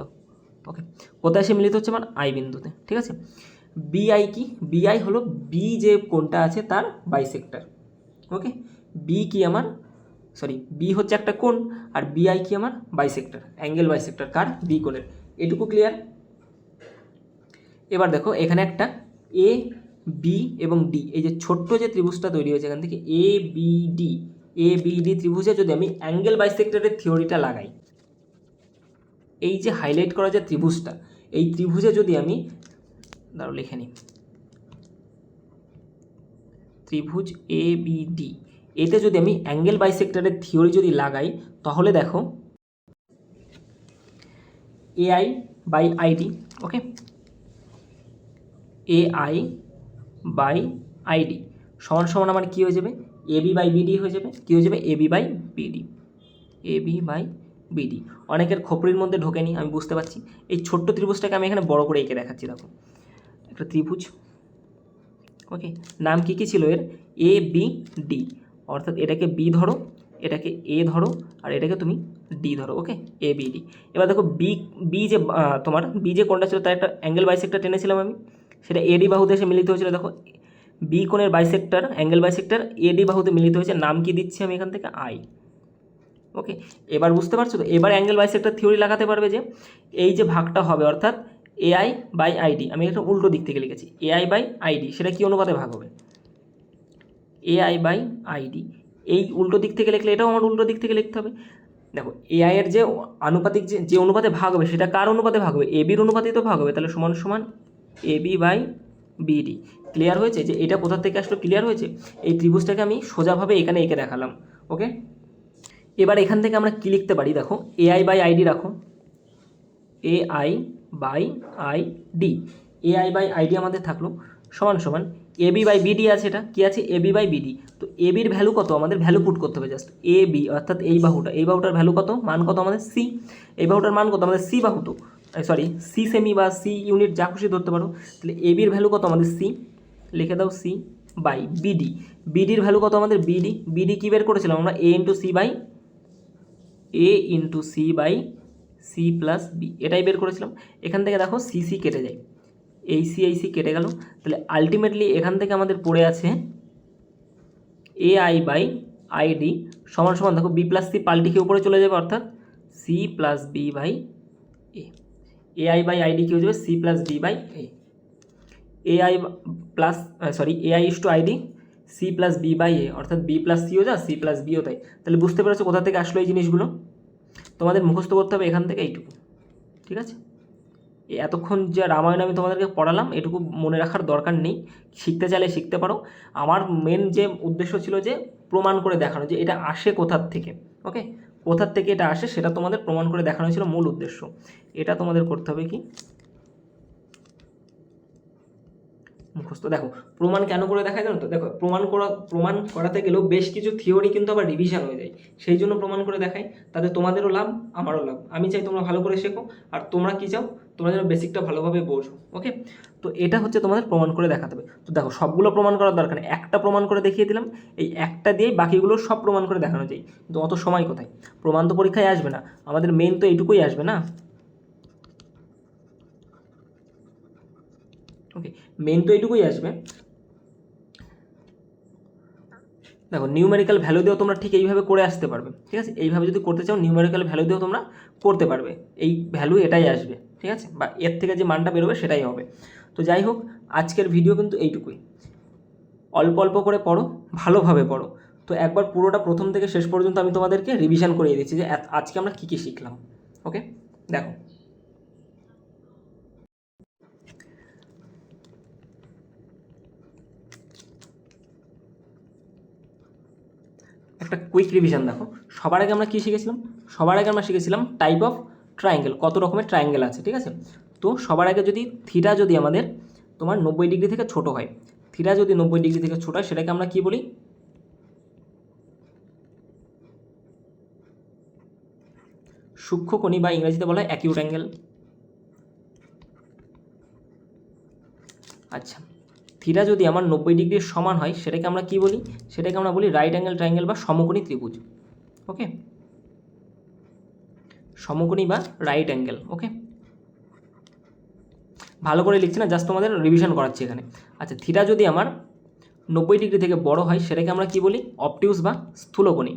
ওকে, কোথায় এসে মিলিত হচ্ছে আমার আই বিন্দুতে, ঠিক আছে। বিআই কি, বিআই হলো বি যে কোণটা আছে তার বাইসেক্টর, ওকে। বি কি আমার, সরি, বি হচ্ছে একটা কোণ আর বিআই কি আমার বাইসেক্টর, অ্যাঙ্গেল বাইসেক্টর কার, বি কোণের, এটুকু ক্লিয়ার। এবার দেখো এখানে একটা এ বি এবং ডি, এই যে ছোট্ট যে ত্রিভুজটা তৈরি হয়েছে এখান থেকে A B D, A B D ত্রিভুজে যদি আমি অ্যাঙ্গেল বাইসেক্টরের থিওরিটা লাগাই, এই যে হাইলাইট করা যে ত্রিভুজটা, এই ত্রিভুজে যদি আমি, দাঁড়াও লিখে নিই, ত্রিভুজ এ বি ডি, এতে যদি আমি অ্যাঙ্গেল বাইসেক্টরের থিওরি যদি লাগাই, তাহলে দেখো AI by ID, okay, AI by ID সমান সমান আমার কী হয়ে যাবে, এবি বাই বিডি হয়ে যাবে, কী হয়ে যাবে, AB by BD, AB by BD. অনেকের খোপড়ির মধ্যে ঢোকেনি, আমি বুঝতে পারছি। এই ছোট্ট ত্রিভুজটাকে আমি এখানে বড় করে এঁকে দেখাচ্ছি, দেখো একটা ত্রিভুজ, ওকে, নাম কী কী ছিল এর, এ বি ডি, অর্থাৎ এটাকে বি ধরো, এটাকে এ ধরো, আর এটাকে তুমি ডি ধরো, ওকে, এ বি ডি। এবার দেখো বি, বি যে তোমার বি যে কোণটা ছিল তার একটা অ্যাঙ্গেল বাইসেক্টর টেনেছিলাম আমি, সেটা এডি বাহুতে এসে মিলিত হয়েছিল, দেখো বি কোণের বাইসেক্টর, অ্যাঙ্গেল বাইসেক্টর এডি বাহুতে মিলিত হয়েছে, নাম কি দিচ্ছি আমি এখান থেকে, আই, ওকে। এবার বুঝতে পারছো তো, এবার অ্যাঙ্গেল বাইসেক্টর থিওরি লাগাতে পারবে যে এই যে ভাগটা হবে, অর্থাৎ এআই বাই আইডি, আমি একটা উল্টো দিক থেকে লিখেছি, এআই বাই আইডি, সেটা কি অনুপাতে ভাগ হবে, এআই বাই আইডি, এই উল্টো দিক থেকে লিখলে এটাও আমার উল্টো দিক থেকে লিখতে হবে। দেখো এআই এর যে আনুপাতিক যে অনুপাতে ভাগ হবে সেটা কার অনুপাতে ভাগ হবে, এবির অনুপাতেই তো ভাগ হবে, তাহলে সমান সমান এবি বাই বিডি। ক্লিয়ার হয়েছে যে এটা কোথা থেকে আসলো, ক্লিয়ার হয়েছে। এই ত্রিভুজটাকে আমি সোজাভাবে এখানে এঁকে দেখালাম, ওকে। এবার এখান থেকে আমরা কী লিখতে পারি, দেখো এআই বাই আইডি রাখো, AI by ID, AI by ID আমাদের থাকলো সমান সমান এবি বাই বিডি আছে, এটা কী আছে, এবি বাই বিডি। তো এবির ভ্যালু কত, আমাদের ভ্যালু পুট করতে হবে জাস্ট, এ বি অর্থাৎ এই বাহুটা, এই বাহুটার ভ্যালু কত, মান কত আমাদের সি, এই বাহুটার মান কত আমাদের সি বাহু, তো সরি সি সেমি বা সি ইউনিট যা খুশি ধরতে পারো। তাহলে এবির ভ্যালু কত আমাদের সি, লিখে দাও সি বাই বিডি, বিডির ভ্যালু কত আমাদের বিডি, বিডি কী বের করেছিলাম আমরা, A into C by C plus B, এটাই বের করেছিলাম। এখান থেকে দেখো সি সি কেটে যায়, এই সি কেটে গেল, তাহলে আলটিমেটলি এখান থেকে আমাদের পড়ে আছে এ আই বাই আইডি সমান সমান, দেখো বি প্লাস সি পাল্টি খেয়ে উপরে চলে যাবে, অর্থাৎ C plus B by A I by ID কী হয়ে যাবে, C plus B by A I plus sorry A I is to ID C plus B by A, অর্থাৎ বি প্লাস সিও যা সি প্লাস বিও তাই। তাহলে বুঝতে পেরেছো কোথা থেকে আসলো এই জিনিসগুলো, তোমাদের মুখস্থ করতে হবে এখান থেকে এইটুকু, ঠিক আছে। এতক্ষণ যে রামায়ণ আমি তোমাদেরকে পড়ালাম এটুকু মনে রাখার দরকার নেই, শিখতে চাইলে শিখতে পারো। আমার মেন যে উদ্দেশ্য ছিল যে প্রমাণ করে দেখানো যে এটা আসে কোথার থেকে, ওকে, কোথার থেকে এটা আসে সেটা তোমাদের প্রমাণ করে দেখানো ছিল মূল উদ্দেশ্য। এটা তোমাদের করতে হবে কি, মুখস্থ। দেখো প্রমাণ কেন করে দেখায় জানো তো, দেখো প্রমাণ করাতে গেলেও বেশ কিছু থিওরি কিন্তু আবার রিভিশন হয়ে যায়, সেই জন্য প্রমাণ করে দেখাই, তাতে তোমাদেরও লাভ আমারও লাভ। আমি চাই তোমরা ভালো করে শেখো, আর তোমরা কী চাও, তোমরা যেন বেসিকটা ভালোভাবে বোঝো, ওকে। তো এটা হচ্ছে তোমাদের প্রমাণ করে দেখাতে হবে। তো দেখো সবগুলো প্রমাণ করার দরকার নেই, একটা প্রমাণ করে দেখিয়ে দিলাম, এই একটা দিয়েই বাকিগুলো সব প্রমাণ করে দেখানো যায়। কিন্তু অত সময় কোথায়, প্রমাণ তো পরীক্ষায় আসবে না, আমাদের মেন তো এইটুকুই আসবে না, ওকে, মেন তো এইটুকুই আসবে। দেখো নিউমেরিক্যাল ভ্যালু দিয়েও তোমরা ঠিক এইভাবে করে আসতে পারবে, ঠিক আছে। এইভাবে যদি করতে চাও নিউমেরিক্যাল ভ্যালু দিয়েও তোমরা করতে পারবে, এই ভ্যালু এটাই আসবে, ঠিক আছে, বা এর থেকে যে মানটা বেরোবে সেটাই হবে। তো যাই হোক, আজকের ভিডিও কিন্তু এইটুকুই, অল্প অল্প করে পড়ো, ভালোভাবে পড়ো। তো একবার পুরোটা প্রথম থেকে শেষ পর্যন্ত আমি তোমাদেরকে রিভিশন করিয়ে দিচ্ছি যে আজকে আমরা কী কী শিখলাম, ওকে। দেখো একটা কুইক রিভিশন দেখো, সবার আগে আমরা কী শিখেছিলাম, সবার আগে আমরা শিখেছিলাম টাইপ অফ ট্রায়াঙ্গেল, কত রকমের ট্রায়াঙ্গেল আছে, ঠিক আছে। তো সবার আগে যদি থিটা যদি আমাদের তোমার 90 ডিগ্রি থেকে ছোট হয়, থিটা যদি 90 ডিগ্রি থেকে ছোট হয় সেটাকে আমরা কি বলি, সূক্ষ্মকোণী, বা ইংরেজিতে বলা হয় অ্যাকিউট অ্যাঙ্গেল। আচ্ছা, থিটা যদি আমার 90 ডিগ্রির সমান হয় সেটাকে আমরা কি বলি, সেটাকে আমরা বলি রাইট অ্যাঙ্গেল ট্রায়াঙ্গেল বা সমকোণী ত্রিভুজ, ওকে। সমকোণী বা রাইট অ্যাঙ্গেল। ওকে, ভালো করে লিখছি না, জাস্ট তোমাদের রিভিশন করাচ্ছি এখানে। আচ্ছা, থিটা যদি আমার 90 ডিগ্রি থেকে বড় হয় সেটাকে আমরা কি বলি? অবটিউস বা স্থূলকোণী।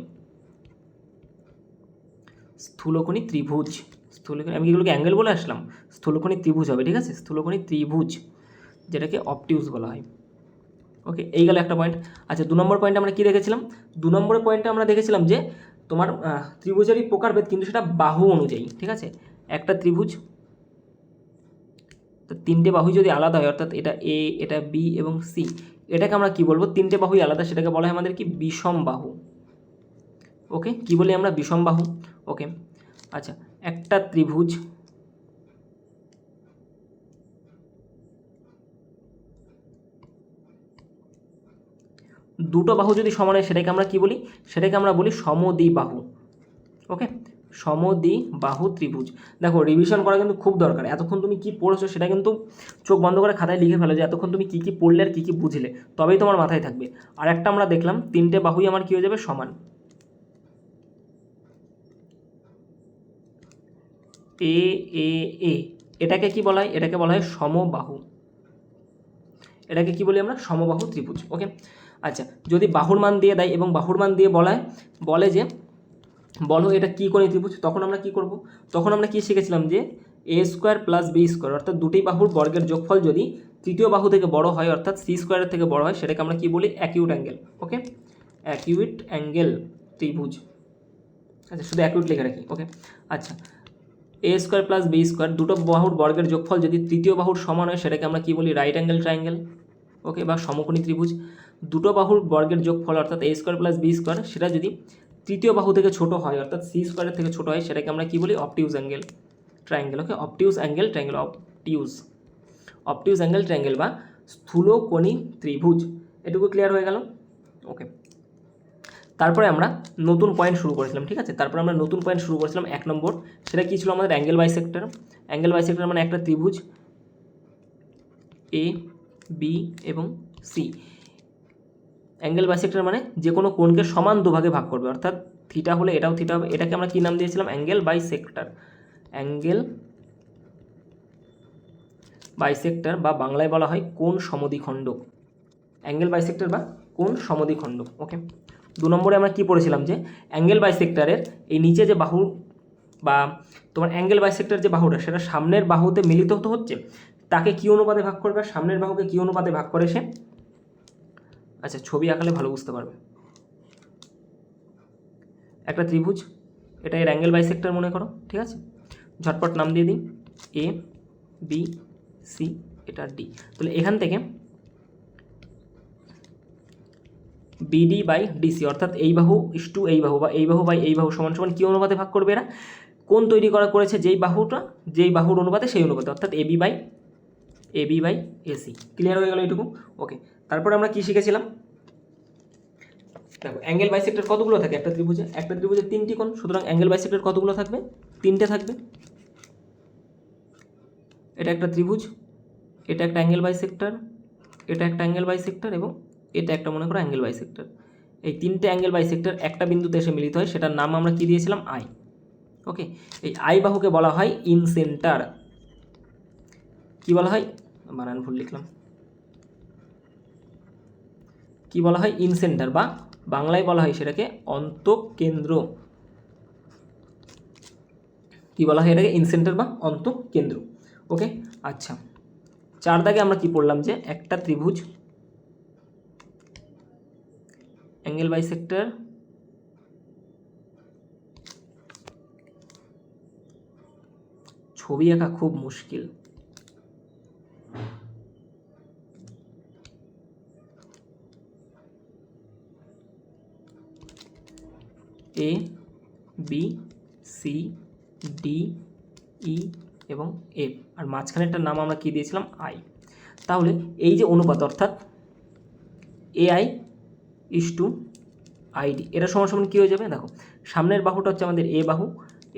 স্থূলকোণী ত্রিভুজ, স্থূলকোণী, আমি এগুলোকে অ্যাঙ্গেল বলে আসলাম, স্থূলকোণী ত্রিভুজ হবে, ঠিক আছে? স্থূলকোণী ত্রিভুজ যেটাকে অবটিউস বলা হয়। ওকে, এই গেল একটা পয়েন্ট। আচ্ছা, 2 নম্বর পয়েন্টে আমরা কী দেখেছিলাম? 2 নম্বরের পয়েন্টে আমরা দেখেছিলাম যে তোমার ত্রিভুজেরই প্রকারভেদ, কিন্তু সেটা বাহু অনুযায়ী, ঠিক আছে? একটা ত্রিভুজ, তো 3টে বাহু যদি আলাদা হয়, অর্থাৎ এটা এ, এটা বি এবং সি, এটাকে আমরা কি বলবো? 3টে বাহুই আলাদা, সেটাকে বলা হয় আমাদের কি? বিষম বাহু। ওকে, কি বলি আমরা? বিষম বাহু। ওকে, আচ্ছা, একটা ত্রিভুজ দুটো বাহু যদি সমান হয় সেটাকে আমরা কি বলি? সেটাকে আমরা বলি সমদ্বিবাহু। ওকে, সমদ্বিবাহু ত্রিভুজ। দেখো, রিভিশন করা কিন্তু খুব দরকার। এতক্ষণ তুমি কি পড়েছো সেটা কিন্তু চোখ বন্ধ করে খাতায় লিখে ফেলো, যে এতক্ষণ তুমি কী কী পড়লে আর কী কী বুঝলে, তবেই তোমার মাথায় থাকবে। আর একটা আমরা দেখলাম 3টে বাহুই আমার কী হয়ে যাবে? সমান। এ এ এ, এটাকে কি বলা হয়? এটাকে বলা হয় সমবাহু। এটাকে কি বলি আমরা? সমবাহু ত্রিভুজ। ওকে, আচ্ছা, যদি বাহুর মান দিয়ে দেয় এবং বাহুর মান দিয়ে বলে যে বলো এটা কী কোণী ত্রিভুজ, তখন আমরা কি করব? তখন আমরা কি শিখেছিলাম? যে এ স্কোয়ার প্লাস বি স্কোয়ার, অর্থাৎ দুটি বাহুর বর্গের যোগফল যদি তৃতীয় বাহু থেকে বড় হয়, অর্থাৎ সি স্কোয়ারের থেকে বড় হয়, সেটাকে আমরা কি বলি? Acute angle. Okay, acute angle ত্রিভুজ। আচ্ছা, শুধু অ্যাকিউট লিখে রাখি। ওকে, আচ্ছা, A square plus B square, দুটো বাহুর বর্গের যোগফল যদি তৃতীয় বাহুর সমান হয়, সেটাকে আমরা কি বলি? Right angle triangle. ওকে, বা সমকোণী ত্রিভুজ। দুটো বাহুর বর্গের যোগফল অর্থাৎ a square plus B square, সেটা যদি তৃতীয় বাহু থেকে ছোট হয়, অর্থাৎ সি স্কোয়ারের থেকে ছোট হয়, সেটাকে আমরা কি বলি? অবটিউস অ্যাঙ্গেল ট্রায়াঙ্গেল। ওকে, অবটিউস অ্যাঙ্গেল ট্রায়াঙ্গেল, অবটিউস অ্যাঙ্গেল ট্রায়াঙ্গেল বা স্থূলকোণী ত্রিভুজ। এটুকু ক্লিয়ার হয়ে গেল? ওকে, তারপরে আমরা নতুন পয়েন্ট শুরু করেছিলাম, ঠিক আছে? তারপরে আমরা নতুন পয়েন্ট শুরু করেছিলাম 1 নম্বর। সেটা কী ছিল আমাদের? Angle bisector. অ্যাঙ্গেল বাইসেক্টর মানে একটা ত্রিভুজ এ, বি এবং সি। অ্যাঙ্গেল বাইসেক্টর মানে যে কোনো কোণকে সমান দুভাগে ভাগ করবে, অর্থাৎ থিটা হলে এটাও থিটা হবে। এটাকে আমরা কী নাম দিয়েছিলাম? Angle bisector. অ্যাঙ্গেল বাইসেক্টর বা বাংলায় বলা হয় কোণ সমদ্বিখণ্ডক। অ্যাঙ্গেল বাইসেক্টর বা কোণ সমদ্বিখণ্ডক। ওকে, 2 নম্বরে আমরা কি পড়েছিলাম? যে অ্যাঙ্গেল বাইসেক্টরের এই নিচে যে বাহু বা তোমার অ্যাঙ্গেল বাইসেক্টর যে বাহুটা, সেটা সামনের বাহুতে মিলিত হচ্ছে, তাকে কী অনুপাতে ভাগ করবে? সামনের বাহুকে কী অনুপাতে ভাগ করে সে? আচ্ছা, ছবি আঁকালে ভালো বুঝতে পারবে। একটা ত্রিভুজ, এটা এর অ্যাঙ্গেল বাইসেক্টর মনে করো, ঠিক আছে? ঝটপট নাম দিয়ে দিই, এ, বি, সি, এটা ডি। তাহলে এখান থেকে বিডি বাই ডিসি, অর্থাৎ এই বাহু ইস টু এই বাহু, বা এই বাহু বাই এই বাহু সমান সমান কী অনুপাতে ভাগ করবে? এরা কোণ তৈরি করেছে যেই বাহুর অনুপাতে, সেই অনুপাতে, অর্থাৎ এবি বাই এসি। ক্লিয়ার হয়ে গেল এইটুকু? ওকে, তারপরে আমরা কী শিখেছিলাম? দেখো, অ্যাঙ্গেল বাইসেক্টর কতগুলো থাকে একটা ত্রিভুজে? একটা ত্রিভুজে 3টি কোণ, সুতরাং অ্যাঙ্গেল বাইসেক্টর কতগুলো থাকবে? 3টে থাকবে। এটা একটা ত্রিভুজ, এটা একটা অ্যাঙ্গেল বাইসেক্টর, এটা একটা অ্যাঙ্গেল বাইসেক্টর এবং এটা একটা মনে করো অ্যাঙ্গেল বাইসেক্টর। এই 3টে অ্যাঙ্গেল বাইসেক্টর একটা বিন্দুতে এসে মিলিত হয়, সেটার নাম আমরা কি দিয়েছিলাম? আই। ওকে, এই আই বাহুকে বলা হয় ইনসেন্টার। কি বলা হয়? বানান ভুল লিখলাম। কি বলা হয়? ইনসেন্টার, বা বাংলায় বলা হয় সেটাকে অন্তঃকেন্দ্র। কি বলা হয় এটাকে? ইনসেন্টার বা অন্তঃকেন্দ্র। ওকে, আচ্ছা, 4 দাগে আমরা কি পড়লাম? যে একটা ত্রিভুজ অ্যাঙ্গেল বাইসেক্টর ছবি আঁকা খুব মুশকিল। এ, বি, সি, ডি, ই এবং এফ, আর মাঝখানেরটার নাম আমরা কি দিয়েছিলাম? আই। তাহলে এই যে অনুপাত, অর্থাৎ এআই ইস টু আইডি, এটা সমান সমান কী হয়ে যাবে? দেখো, সামনের বাহুটা হচ্ছে আমাদের এ বাহু,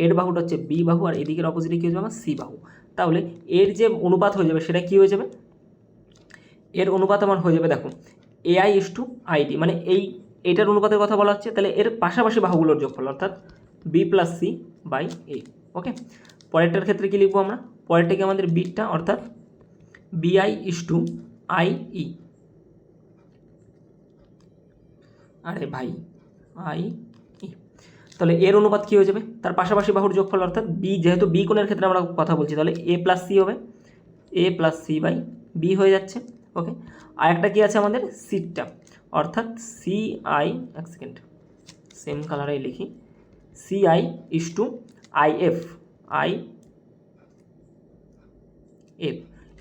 এর বাহুটা হচ্ছে বি বাহু, আর এদিকের অপোজিটে কী হয়ে যাবে? আমার সি বাহু। তাহলে এর যে অনুপাত হয়ে যাবে সেটা কী হয়ে যাবে? এর অনুপাত আমার হয়ে যাবে, দেখো, এআই ইস টু আইডি, মানে এইটার অনুপাতের কথা বলা হচ্ছে, তাহলে এর পাশাপাশি বাহুগুলোর যোগফল, অর্থাৎ B plus C by A. ওকে, পরেরটার ক্ষেত্রে কী লিখবো আমরা? পরেরটা কি আমাদের বিটটা, অর্থাৎ BI = IE। আরে ভাই IE, তাহলে এর অনুপাত কী হয়ে যাবে? তার পাশাপাশি বাহুর যোগফল, অর্থাৎ বি, যেহেতু বি কোণের ক্ষেত্রে আমরা কথা বলছি, তাহলে A+C হবে, A+C/B হয়ে যাচ্ছে। ওকে, আর একটা কী আছে আমাদের সিটটা, অর্থাৎ CI, এক সেকেন্ড সেম কালারেই লিখি, CI = IF,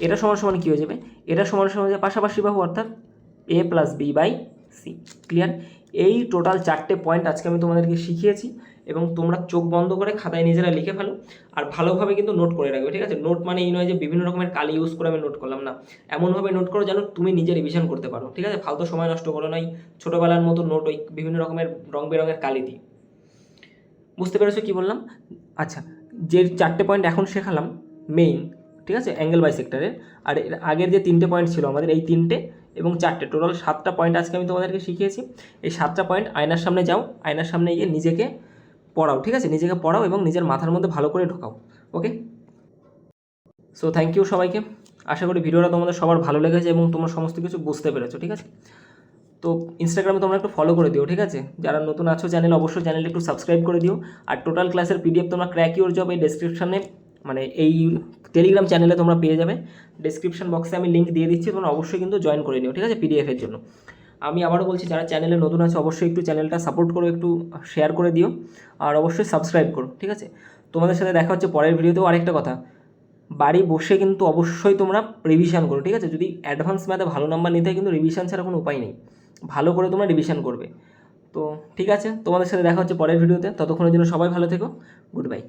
এটা সমান সমান কী হয়ে যাবে? এটা সমান সমান হয়ে যাবে পাশাপাশি বাহু, অর্থাৎ A+B/C। ক্লিয়ার? এই টোটাল 4টে পয়েন্ট আজকে আমি তোমাদেরকে শিখিয়েছি, এবং তোমরা চোখ বন্ধ করে খাতায় নিজেরা লিখে ফেলো, আর ভালোভাবে কিন্তু নোট করে রাখবে, ঠিক আছে? নোট মানে এই নয় যে বিভিন্ন রকমের কালি ইউজ করে আমি নোট করলাম, না, এমনভাবে নোট করো যেন তুমি নিজে রিভিশন করতে পারো, ঠিক আছে? ফালতু সময় নষ্ট করো নাই ছোটোবেলার মতো নোট ওই বিভিন্ন রকমের রং বেরঙের কালি দিয়ে। বুঝতে পেরেছো কী বললাম? আচ্ছা, যে 4টে পয়েন্ট এখন শেখালাম মেইন, ঠিক আছে, অ্যাঙ্গেল বাইসেক্টরের, আর এর আগের যে 3টে পয়েন্ট ছিল আমাদের, এই 3টে এবং 4টে, টোটাল 7টা পয়েন্ট আজকে আমি তোমাদেরকে শিখিয়েছি। এই 7টা পয়েন্ট আয়নার সামনে যাও, আয়নার সামনে গিয়ে নিজেকে পড়াও, ঠিক আছে? নিজেকে পড়াও এবং নিজের মাথার মধ্যে ভালো করে ঢোকাও। ওকে, সো থ্যাংক ইউ সবাইকে। আশা করি ভিডিওটা তোমাদের সবার ভালো লেগেছে এবং তোমরা সমস্ত কিছু বুঝতে পেরেছো, ঠিক আছে? তো ইনস্টাগ্রামে তোমরা একটু ফলো করে দিও, ঠিক আছে? যারা নতুন আছো চ্যানেল, অবশ্যই চ্যানেলটা একটু সাবস্ক্রাইব করে দিও। আর টোটাল ক্লাসের PDF তোমরা ক্র্যাক ইউর জব এই ডেসক্রিপশানে, মানে এই টেলিগ্রাম চ্যানেলে তোমরা পেয়ে যাবে। ডেসক্রিপশন বক্সে আমি লিঙ্ক দিয়ে দিচ্ছি, তোমরা অবশ্যই কিন্তু জয়েন করে নিও, ঠিক আছে? PDF-এর জন্য। আমি আবারও বলছি, যারা চ্যানেলে নতুন আছে অবশ্যই একটু চ্যানেলটা সাপোর্ট করো, একটু শেয়ার করে দিও, আর অবশ্যই সাবস্ক্রাইব করো, ঠিক আছে? তোমাদের সাথে দেখা হচ্ছে পরের ভিডিওতেও। আরেকটা কথা, বাড়ি বসে কিন্তু অবশ্যই তোমরা রিভিশন করো, ঠিক আছে? যদি অ্যাডভান্স ম্যাথে ভালো নাম্বার নিতে হয় কিন্তু রিভিশন ছাড়া কোনো উপায় নেই, ভালো করে তোমরা রিভিশন করবে। তো ঠিক আছে, তোমাদের সাথে দেখা হচ্ছে পরের ভিডিওতে, ততক্ষণের জন্য সবাই ভালো থেকো, গুড বাই।